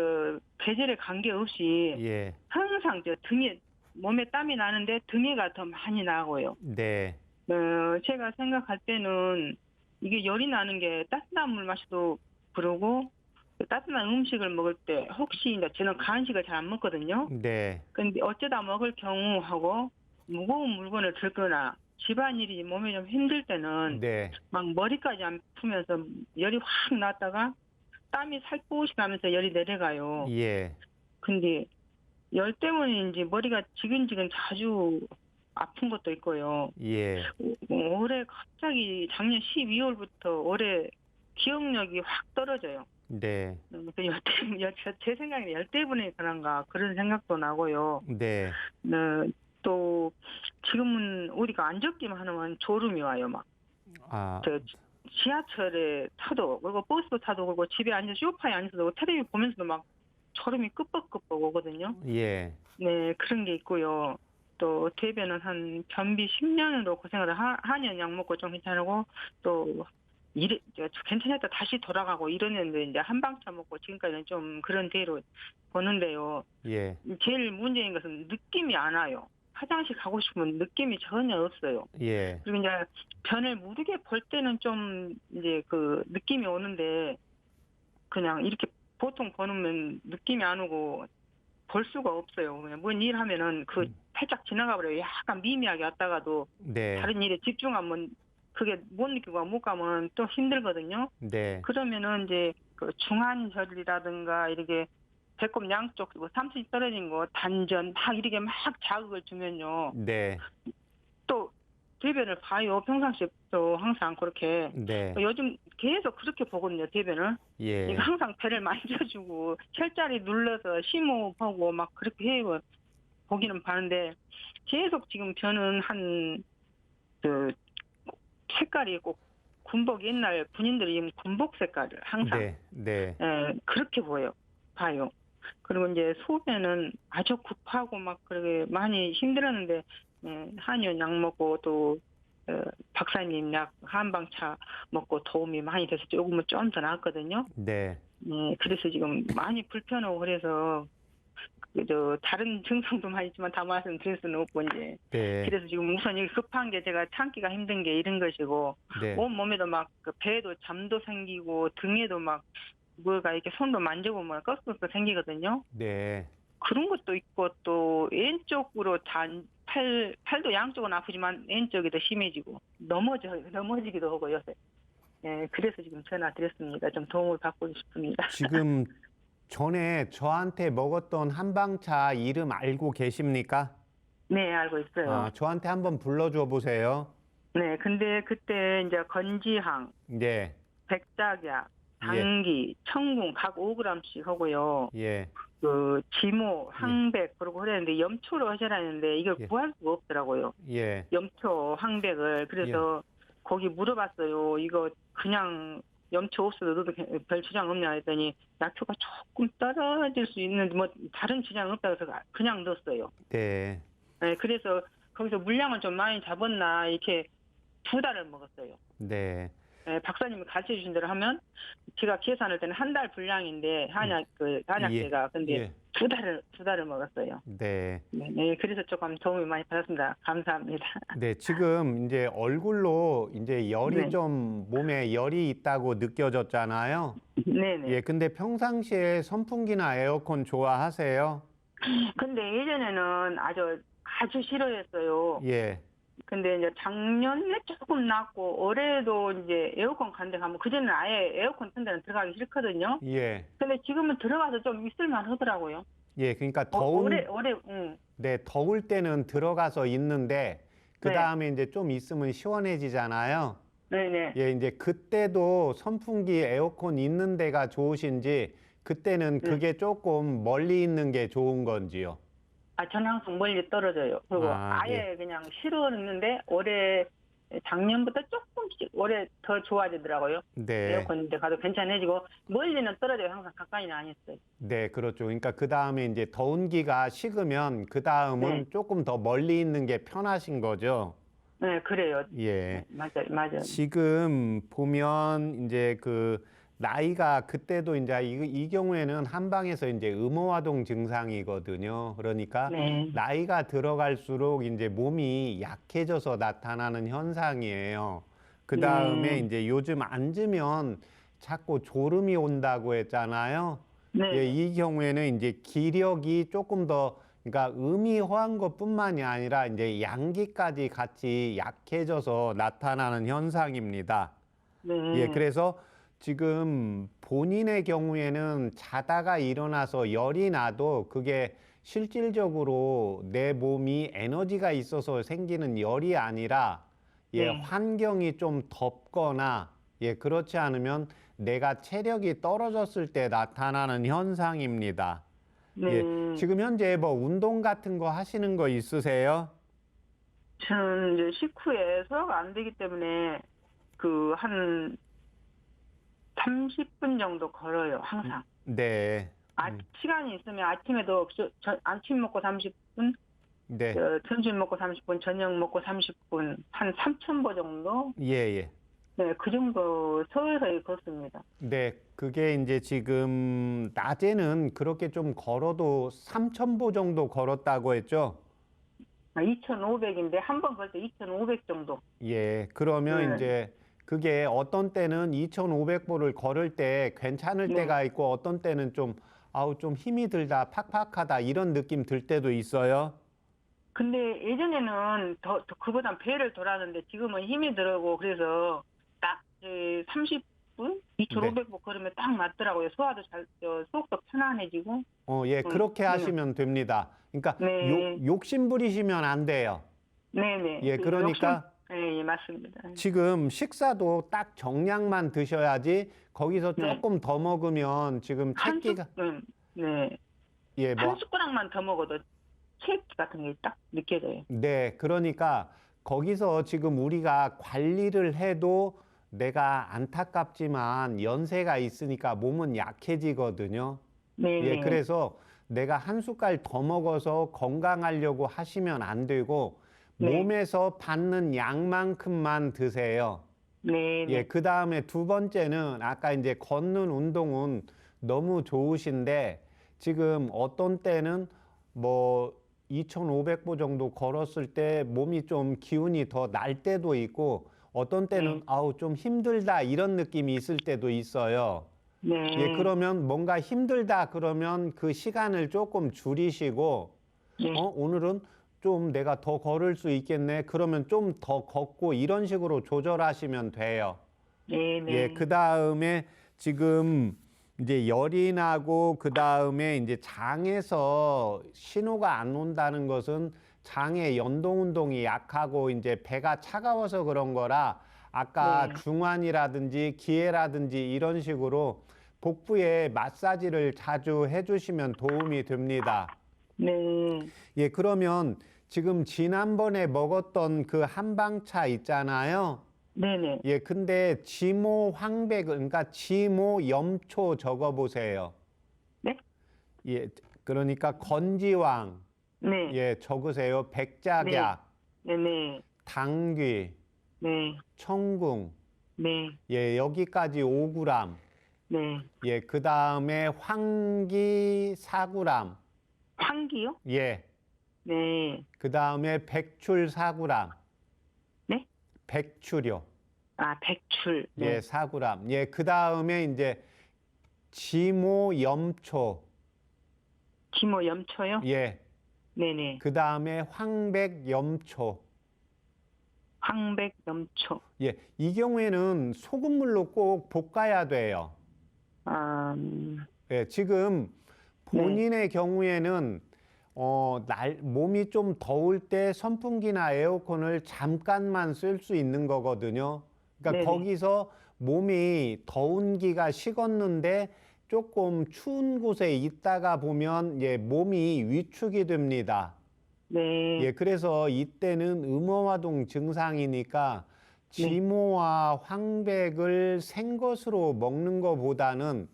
계절에 관계없이 예. 항상 등에 몸에 땀이 나는데 등에가 더 많이 나고요. 네. 제가 생각할 때는 이게 열이 나는 게 따뜻한 물 마셔도 그러고 따뜻한 음식을 먹을 때 혹시 이제 저는 간식을 잘 안 먹거든요. 네. 근데 어쩌다 먹을 경우 하고 무거운 물건을 들거나 집안일이 몸에 좀 힘들 때는 네. 막 머리까지 안 풀면서 열이 확 났다가 땀이 살포시 나면서 열이 내려가요. 예. 근데 열 때문인지 머리가 지근지근 자주 아픈 것도 있고요. 예. 올해 갑자기 작년 12월부터 올해 기억력이 확 떨어져요. 네. 제 생각에 열 때문에 그런가 그런 생각도 나고요. 네. 또 지금은 우리가 앉았기만 하면 졸음이 와요. 막 아, 저 지하철에 타도 그리고 버스도 타도 그리고 집에 앉아 소파에 앉아서 텔레비 보면서도 막 졸음이 끄뻑끄뻑 오거든요. 예. 네, 그런 게 있고요. 또 대변은 한 변비 10년으로 고생을 한약 약 먹고 좀 괜찮고 또 괜찮았다 다시 돌아가고 이러는데 이제 한방차 먹고 지금까지는 좀 그런 대로 보는데요. 예. 제일 문제인 것은 느낌이 안 와요. 화장실 가고 싶으면 느낌이 전혀 없어요. 예. 그리고 이제 변을 무르게 볼 때는 좀 이제 그 느낌이 오는데 그냥 이렇게 보통 보면 느낌이 안 오고 볼 수가 없어요. 그냥 뭔 일 하면은 그 살짝 지나가 버려요. 약간 미미하게 왔다가도 네. 다른 일에 집중하면 그게 못 느끼고 못 가면 또 힘들거든요. 네. 그러면은 이제 그 중환절이라든가 이렇게 배꼽 양쪽 3cm 떨어진 거 단전 막 이렇게 막 자극을 주면요. 네. 또 대변을 봐요. 평상시에도 항상 그렇게. 네. 요즘 계속 그렇게 보거든요. 대변을. 예. 이거 항상 배를 만져주고 혈자리 눌러서 심호흡하고 막 그렇게 해요. 보기는 봤는데 계속 지금 변은 한 그 색깔이 꼭 군복 옛날 군인들이 입은 군복 색깔을 항상 네. 네. 그렇게 봐요. 그리고 이제 소변은 아주 급하고 막 그렇게 많이 힘들었는데 한의원 약 먹고 또 박사님 약 한방차 먹고 도움이 많이 돼서 조금은 좀 더 나았거든요. 네. 그래서 지금 많이 불편하고 그래서 다른 증상도 많이 있지만 다 말씀드릴 수는 없고 이제 네. 그래서 지금 우선 이게 급한 게 제가 참기가 힘든 게 이런 것이고 네. 온 몸에도 막 그 배에도 잠도 생기고 등에도 막 뭐가 이렇게 손도 만져보면 껐었어 생기거든요. 네. 그런 것도 있고 또 왼쪽으로 팔도 양쪽은 아프지만 왼쪽이 더 심해지고 넘어지기도 하고 요새. 그래서 지금 전화 드렸습니다. 좀 도움을 받고 싶습니다. 지금 전에 저한테 먹었던 한방차 이름 알고 계십니까? 네, 알고 있어요. 아, 저한테 한번 불러줘 보세요. 네, 근데 그때 이제 건지향, 네. 백작약, 당기, 청궁 각 5g씩 하고요. 예. 그 지모, 항백 그러고 그랬는데 염초로 하셔라 했는데 이걸 예. 구할 수가 없더라고요. 예. 염초, 항백을. 그래서 거기 물어봤어요. 이거 그냥 염초 없어도 넣어도 별 지장 없냐 했더니 약효가 조금 떨어질 수 있는 뭐 다른 지장은 없다고 해서 그냥 넣었어요. 네. 네, 그래서 거기서 물량을 좀 많이 잡았나 이렇게 2달을 먹었어요. 네. 네, 박사님이 가르쳐 주신 대로 하면 제가 계산할 때는 한 달 분량인데 한약제가 근데 두 달을 먹었어요. 네. 네, 그래서 조금 도움이 많이 받았습니다. 감사합니다. 네, 지금 이제 얼굴로 이제 열이 네. 좀 몸에 열이 있다고 느껴졌잖아요. 네네. 예, 근데 평상시에 선풍기나 에어컨 좋아하세요? 근데 예전에는 아주 싫어했어요. 예. 근데 이제 작년에 조금 낫고 올해도 이제 에어컨 간 데 가면 그전에는 아예 에어컨 튼 데는 들어가기 싫거든요. 예. 근데 지금은 들어가서 좀 있을만 하더라고요. 예, 그러니까 네, 더울 때는 들어가서 있는데 그 다음에 이제 좀 있으면 시원해지잖아요. 네네. 예, 이제 그때도 선풍기, 에어컨 있는 데가 좋으신지 그때는 그게 조금 멀리 있는 게 좋은 건지요? 저는 항상 멀리 떨어져요. 그리고 아예 그냥 싫어했는데 작년부터 조금씩 올해 더 좋아지더라고요. 네. 에어컨인데 가도 괜찮아지고 멀리는 떨어져요. 항상 가까이는 안 했어요. 네, 그렇죠. 그러니까 그 다음에 이제 더운 기가 식으면 그 다음은 조금 더 멀리 있는 게 편하신 거죠. 네, 그래요. 예. 맞아요. 지금 보면 이제 그 나이가 그때도 이제 이 경우에는 한방에서 이제 음호화동 증상이거든요. 그러니까 나이가 들어갈수록 이제 몸이 약해져서 나타나는 현상이에요. 그 다음에 이제 요즘 앉으면 자꾸 졸음이 온다고 했잖아요. 네. 예, 이 경우에는 이제 기력이 조금 더 그러니까 음이 허한 것뿐만이 아니라 이제 양기까지 같이 약해져서 나타나는 현상입니다. 네. 예, 그래서 지금 본인의 경우에는 자다가 일어나서 열이 나도 그게 실질적으로 내 몸이 에너지가 있어서 생기는 열이 아니라 예, 네. 환경이 좀 덥거나 예, 그렇지 않으면 내가 체력이 떨어졌을 때 나타나는 현상입니다. 네. 예, 지금 현재 뭐 운동 같은 거 하시는 거 있으세요? 저는 이제 식후에 소화가 안 되기 때문에 그 한 30분 정도 걸어요, 항상. 네. 시간이 있으면 아침에도 아침 먹고 30분, 네. 점심 먹고 30분, 저녁 먹고 30분, 한 3,000보 정도? 예, 예. 네, 그 정도 서서히 걷습니다. 네, 그게 이제 지금 낮에는 그렇게 좀 걸어도 3,000보 정도 걸었다고 했죠? 2,500인데 한 번 걸 때 2,500 정도. 예, 그러면 네. 이제 그게 어떤 때는 2,500보를 걸을 때 괜찮을 네. 때가 있고 어떤 때는 좀 아우 좀 힘이 들다 팍팍하다 이런 느낌 들 때도 있어요. 근데 예전에는 더 그보단 배를 돌았는데 지금은 힘이 들고 그래서 딱 30분? 2,500보 걸으면 딱 맞더라고요. 소화도 속도 편안해지고. 예, 그렇게 네. 하시면 됩니다. 그러니까 네. 욕심 부리시면 안 돼요. 네네. 예, 그러니까 네, 맞습니다. 지금 식사도 딱 정량만 드셔야지 거기서 네. 조금 더 먹으면 지금 체기가 네. 예, 한 숟가락만 더 먹어도 체기 같은 게 딱 느껴져요. 네, 그러니까 거기서 지금 우리가 관리를 해도 내가 안타깝지만 연세가 있으니까 몸은 약해지거든요. 네. 예, 그래서 내가 한 숟갈 더 먹어서 건강하려고 하시면 안 되고 네. 몸에서 받는 양만큼만 드세요. 네. 예, 그 다음에 두 번째는 아까 이제 걷는 운동은 너무 좋으신데 지금 어떤 때는 뭐 2,500보 정도 걸었을 때 몸이 좀 기운이 더 날 때도 있고 어떤 때는 아우 좀 힘들다 이런 느낌이 있을 때도 있어요. 네. 예, 그러면 뭔가 힘들다 그러면 그 시간을 조금 줄이시고 네. 오늘은 좀 내가 더 걸을 수 있겠네. 그러면 좀 더 걷고 이런 식으로 조절하시면 돼요. 네. 네. 예, 그 다음에 지금 이제 열이 나고 그 다음에 이제 장에서 신호가 안 온다는 것은 장의 연동 운동이 약하고 이제 배가 차가워서 그런 거라 아까 네. 중환이라든지 기회라든지 이런 식으로 복부에 마사지를 자주 해주시면 도움이 됩니다. 네. 예, 그러면 지금 지난번에 먹었던 그 한방차 있잖아요. 네네. 예, 근데 지모 황백, 그러니까 지모 염초 적어보세요. 네? 예, 그러니까 건지황, 네. 예, 적으세요. 백작약, 네네. 당귀, 네. 청궁, 네. 예, 여기까지 5g. 네. 예, 그 다음에 황기 4g. 황기요? 예, 네. 그 다음에 백출 4g. 네? 백출요. 백출. 네. 예, 4g. 예, 그 다음에 이제 지모 염초. 지모 염초요? 예, 네네. 그 다음에 황백 염초. 황백 염초. 예, 이 경우에는 소금물로 꼭 볶아야 돼요. 예, 지금 본인의 경우에는 몸이 좀 더울 때 선풍기나 에어컨을 잠깐만 쓸 수 있는 거거든요. 그러니까 네네. 거기서 몸이 더운 기가 식었는데 조금 추운 곳에 있다가 보면 예, 몸이 위축이 됩니다. 네. 예, 그래서 이때는 음어화동 증상이니까 지모와 황백을 생것으로 먹는 것보다는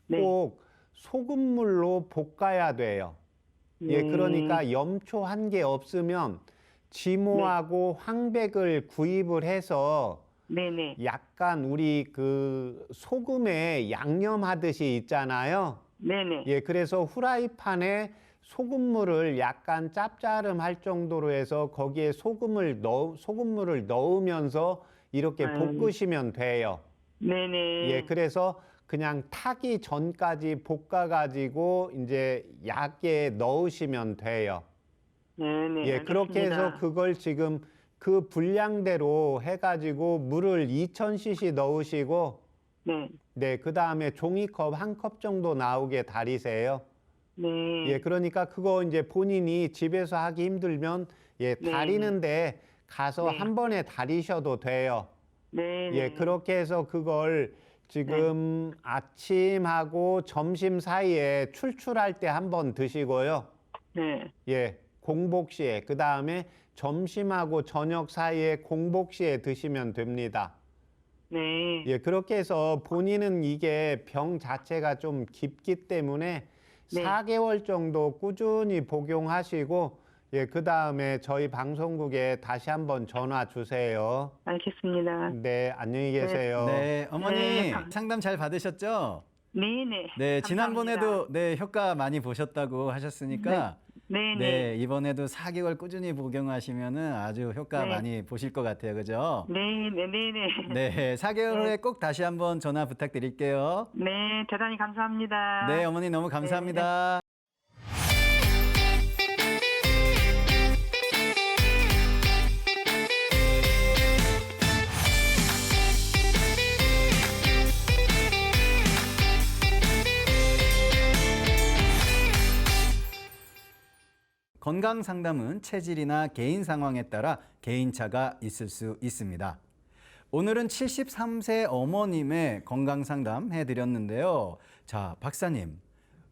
네. 꼭 소금물로 볶아야 돼요. 예, 그러니까 염초 한 개 없으면 지모하고 황백을 구입을 해서 네네. 약간 우리 그 소금에 양념하듯이 있잖아요. 네네. 예, 그래서 후라이팬에 소금물을 약간 짭짤할 정도로 해서 거기에 소금물을 넣으면서 이렇게 볶으시면 돼요. 네네. 예, 그래서 그냥 타기 전까지 볶아가지고 이제 약에 넣으시면 돼요. 네네. 예, 그렇게 해서 알겠습니다. 그걸 지금 그 분량대로 해가지고 물을 2000cc 넣으시고, 네. 네, 그 다음에 종이컵 1컵 정도 나오게 다리세요. 예, 네. 그러니까 그거 이제 본인이 집에서 하기 힘들면 예, 네. 다리는데 가서 네. 한 번에 다리셔도 돼요. 네네. 예, 그렇게 해서 그걸 지금 아침하고 점심 사이에 출출할 때 한 번 드시고요. 네. 예, 공복 시에, 그 다음에 점심하고 저녁 사이에 공복 시에 드시면 됩니다. 네. 예, 그렇게 해서 본인은 이게 병 자체가 좀 깊기 때문에 네. 4개월 정도 꾸준히 복용하시고, 예, 그 다음에 저희 방송국에 다시 한번 전화 주세요. 알겠습니다. 네, 안녕히 계세요. 네, 어머니 네, 상담 잘 받으셨죠? 네네. 네, 감사합니다. 지난번에도 네, 효과 많이 보셨다고 하셨으니까 네네. 네, 이번에도 4개월 꾸준히 복용하시면은 아주 효과 네. 많이 보실 것 같아요. 그죠? 네네네네. 네, 4개월 후에 꼭 다시 한번 전화 부탁드릴게요. 네, 대단히 감사합니다. 네, 어머니 너무 감사합니다. 건강 상담은 체질이나 개인 상황에 따라 개인차가 있을 수 있습니다. 오늘은 73세 어머님의 건강 상담 해드렸는데요. 자, 박사님,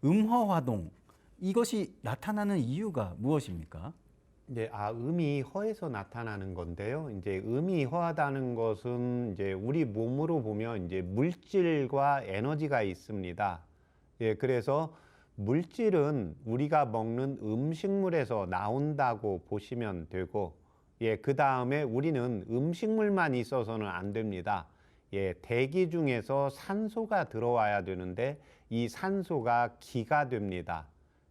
음허화동 이것이 나타나는 이유가 무엇입니까? 네, 음이 허에서 나타나는 건데요. 이제 음이 허하다는 것은 이제 우리 몸으로 보면 이제 물질과 에너지가 있습니다. 예, 그래서 물질은 우리가 먹는 음식물에서 나온다고 보시면 되고, 예, 그 다음에 우리는 음식물만 있어서는 안 됩니다. 예, 대기 중에서 산소가 들어와야 되는데 이 산소가 기가 됩니다.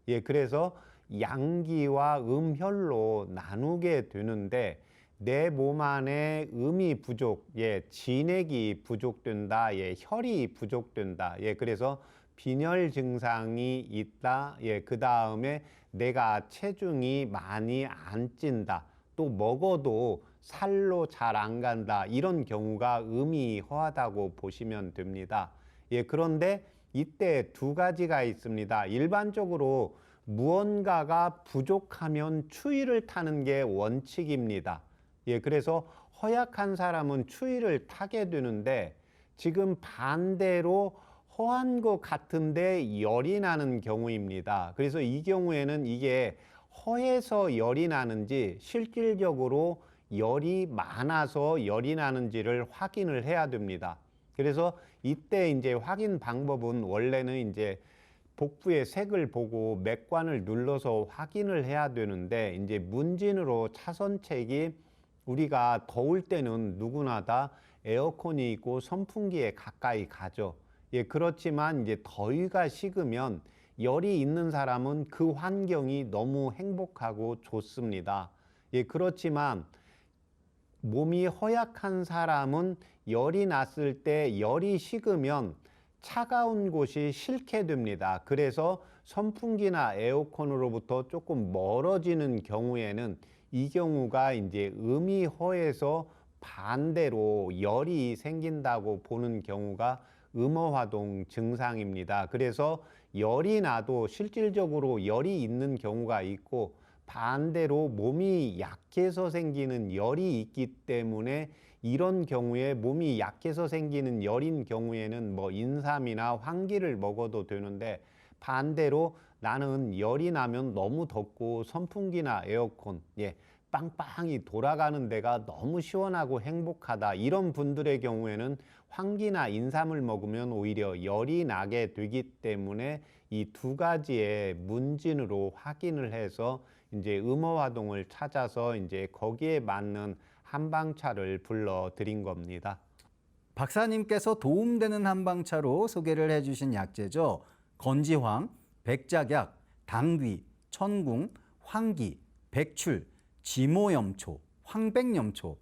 예, 그래서 양기와 음혈로 나누게 되는데 내 몸 안에 음이 부족, 예, 진액이 부족된다, 예, 혈이 부족된다, 예, 그래서 빈혈 증상이 있다, 예, 그 다음에 내가 체중이 많이 안 찐다, 또 먹어도 살로 잘 안 간다, 이런 경우가 음이 허하다고 보시면 됩니다. 예, 그런데 이때 두 가지가 있습니다. 일반적으로 무언가가 부족하면 추위를 타는 게 원칙입니다. 예, 그래서 허약한 사람은 추위를 타게 되는데 지금 반대로 허한 것 같은데 열이 나는 경우입니다. 그래서 이 경우에는 이게 허해서 열이 나는지 실질적으로 열이 많아서 열이 나는지를 확인을 해야 됩니다. 그래서 이때 이제 확인 방법은 원래는 이제 복부의 색을 보고 맥관을 눌러서 확인을 해야 되는데 이제 문진으로 차선책이 우리가 더울 때는 누구나 다 에어컨이 있고 선풍기에 가까이 가죠. 예, 그렇지만 이제 더위가 식으면 열이 있는 사람은 그 환경이 너무 행복하고 좋습니다. 예, 그렇지만 몸이 허약한 사람은 열이 났을 때 열이 식으면 차가운 곳이 싫게 됩니다. 그래서 선풍기나 에어컨으로부터 조금 멀어지는 경우에는 이 경우가 이제 음이 허해서 반대로 열이 생긴다고 보는 경우가 음허화동 증상입니다. 그래서 열이 나도 실질적으로 열이 있는 경우가 있고 반대로 몸이 약해서 생기는 열이 있기 때문에 이런 경우에 몸이 약해서 생기는 열인 경우에는 뭐 인삼이나 황기를 먹어도 되는데 반대로 나는 열이 나면 너무 덥고 선풍기나 에어컨, 예, 빵빵히 돌아가는 데가 너무 시원하고 행복하다, 이런 분들의 경우에는 황기나 인삼을 먹으면 오히려 열이 나게 되기 때문에 이 두 가지의 문진으로 확인을 해서 이제 음허화동을 찾아서 이제 거기에 맞는 한방차를 불러 드린 겁니다. 박사님께서 도움되는 한방차로 소개를 해주신 약재죠. 건지황, 백작약, 당귀, 천궁, 황기, 백출, 지모염초, 황백염초.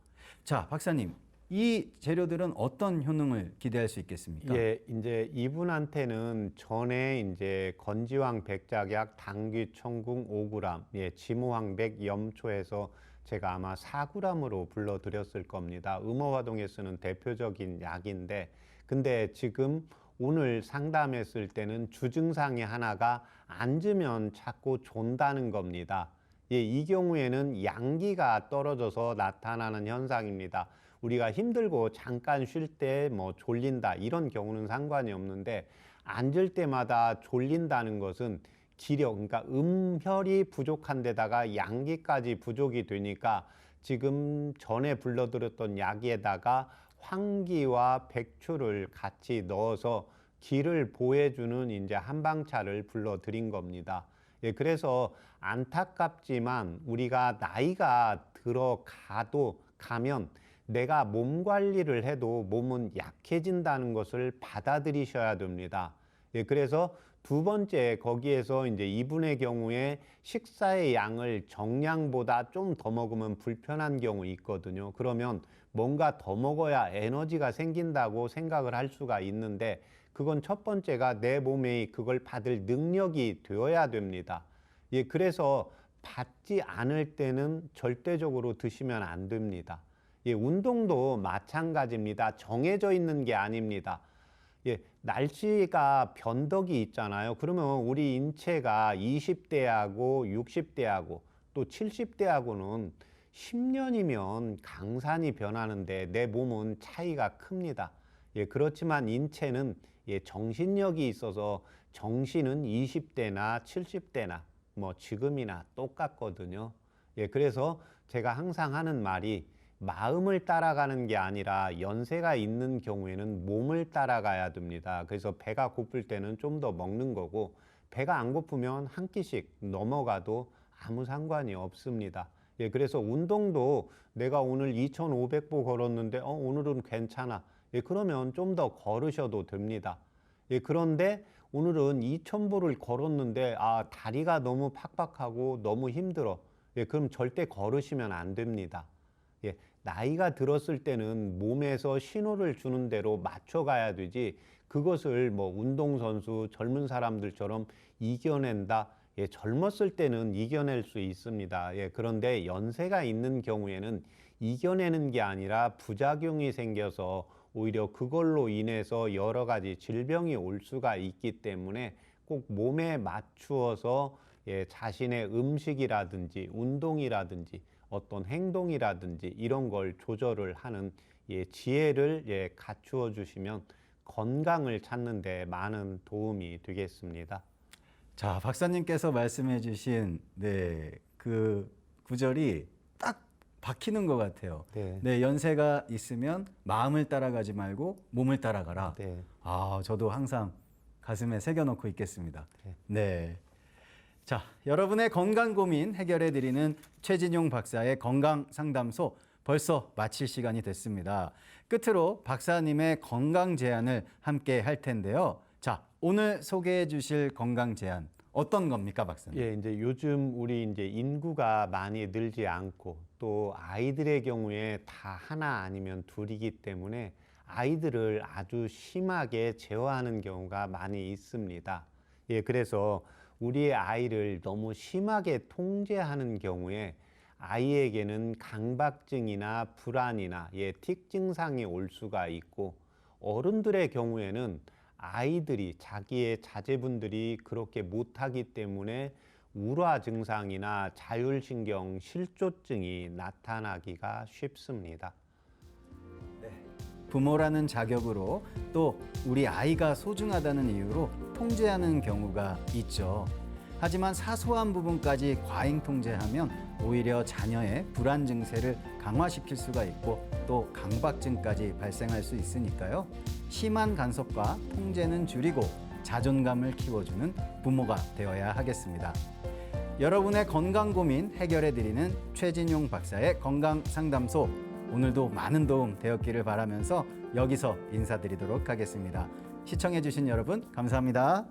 자, 박사님, 이 재료들은 어떤 효능을 기대할 수 있겠습니까? 예, 이제 이분한테는 전에 이제 건지황 백작약, 당귀, 청궁 5g, 예, 지무황백, 염초해서 제가 아마 4g으로 불러드렸을 겁니다. 음어화동에 쓰는 대표적인 약인데, 근데 지금 오늘 상담했을 때는 주증상이 하나가 앉으면 자꾸 존다는 겁니다. 예, 이 경우에는 양기가 떨어져서 나타나는 현상입니다. 우리가 힘들고 잠깐 쉴 때 뭐 졸린다 이런 경우는 상관이 없는데, 앉을 때마다 졸린다는 것은 기력, 그러니까 음혈이 부족한 데다가 양기까지 부족이 되니까 지금 전에 불러드렸던 약에다가 황기와 백추를 같이 넣어서 기를 보해주는 이제 한방차를 불러드린 겁니다. 예, 그래서 안타깝지만 우리가 나이가 가면 내가 몸 관리를 해도 몸은 약해진다는 것을 받아들이셔야 됩니다. 예, 그래서 두 번째, 거기에서 이제 이분의 경우에 식사의 양을 정량보다 좀 더 먹으면 불편한 경우 있거든요. 그러면 뭔가 더 먹어야 에너지가 생긴다고 생각을 할 수가 있는데, 그건 첫 번째가 내 몸에 그걸 받을 능력이 되어야 됩니다. 예, 그래서 받지 않을 때는 절대적으로 드시면 안 됩니다. 예, 운동도 마찬가지입니다. 정해져 있는 게 아닙니다. 예, 날씨가 변덕이 있잖아요. 그러면 우리 인체가 20대하고 60대하고 또 70대하고는 10년이면 강산이 변하는데 내 몸은 차이가 큽니다. 예, 그렇지만 인체는 예, 정신력이 있어서 정신은 20대나 70대나 뭐 지금이나 똑같거든요. 예, 그래서 제가 항상 하는 말이 마음을 따라가는 게 아니라 연세가 있는 경우에는 몸을 따라가야 됩니다. 그래서 배가 고플 때는 좀 더 먹는 거고, 배가 안 고프면 한 끼씩 넘어가도 아무 상관이 없습니다. 예, 그래서 운동도 내가 오늘 2,500보 걸었는데 오늘은 괜찮아. 예, 그러면 좀 더 걸으셔도 됩니다. 예, 그런데 오늘은 2,000보를 걸었는데 다리가 너무 팍팍하고 너무 힘들어. 예, 그럼 절대 걸으시면 안 됩니다. 예, 나이가 들었을 때는 몸에서 신호를 주는 대로 맞춰가야 되지, 그것을 뭐 운동선수 젊은 사람들처럼 이겨낸다. 예, 젊었을 때는 이겨낼 수 있습니다. 예, 그런데 연세가 있는 경우에는 이겨내는 게 아니라 부작용이 생겨서 오히려 그걸로 인해서 여러 가지 질병이 올 수가 있기 때문에 꼭 몸에 맞추어서 예, 자신의 음식이라든지 운동이라든지 어떤 행동이라든지 이런 걸 조절을 하는 예, 지혜를 예, 갖추어 주시면 건강을 찾는 데 많은 도움이 되겠습니다. 자, 박사님께서 말씀해 주신 그 구절이 딱 박히는 것 같아요. 네. 연세가 있으면 마음을 따라가지 말고 몸을 따라가라. 네. 저도 항상 가슴에 새겨놓고 있겠습니다. 네. 네. 자, 여러분의 건강 고민 해결해 드리는 최진용 박사의 건강 상담소 벌써 마칠 시간이 됐습니다. 끝으로 박사님의 건강 제안을 함께 할 텐데요. 자, 오늘 소개해 주실 건강 제안 어떤 겁니까, 박사님? 예, 이제 요즘 우리 이제 인구가 많이 늘지 않고 또 아이들의 경우에 다 하나 아니면 둘이기 때문에 아이들을 아주 심하게 제어하는 경우가 많이 있습니다. 예, 그래서 우리의 아이를 너무 심하게 통제하는 경우에 아이에게는 강박증이나 불안이나 틱 증상이 올 수가 있고, 어른들의 경우에는 아이들이 자기의 자제분들이 그렇게 못하기 때문에 우라 증상이나 자율신경 실조증이 나타나기가 쉽습니다. 부모라는 자격으로 또 우리 아이가 소중하다는 이유로 통제하는 경우가 있죠. 하지만 사소한 부분까지 과잉 통제하면 오히려 자녀의 불안 증세를 강화시킬 수가 있고 또 강박증까지 발생할 수 있으니까요. 심한 간섭과 통제는 줄이고 자존감을 키워주는 부모가 되어야 하겠습니다. 여러분의 건강 고민 해결해 드리는 최진용 박사의 건강 상담소, 오늘도 많은 도움 되었기를 바라면서 여기서 인사드리도록 하겠습니다. 시청해 주신 여러분 감사합니다.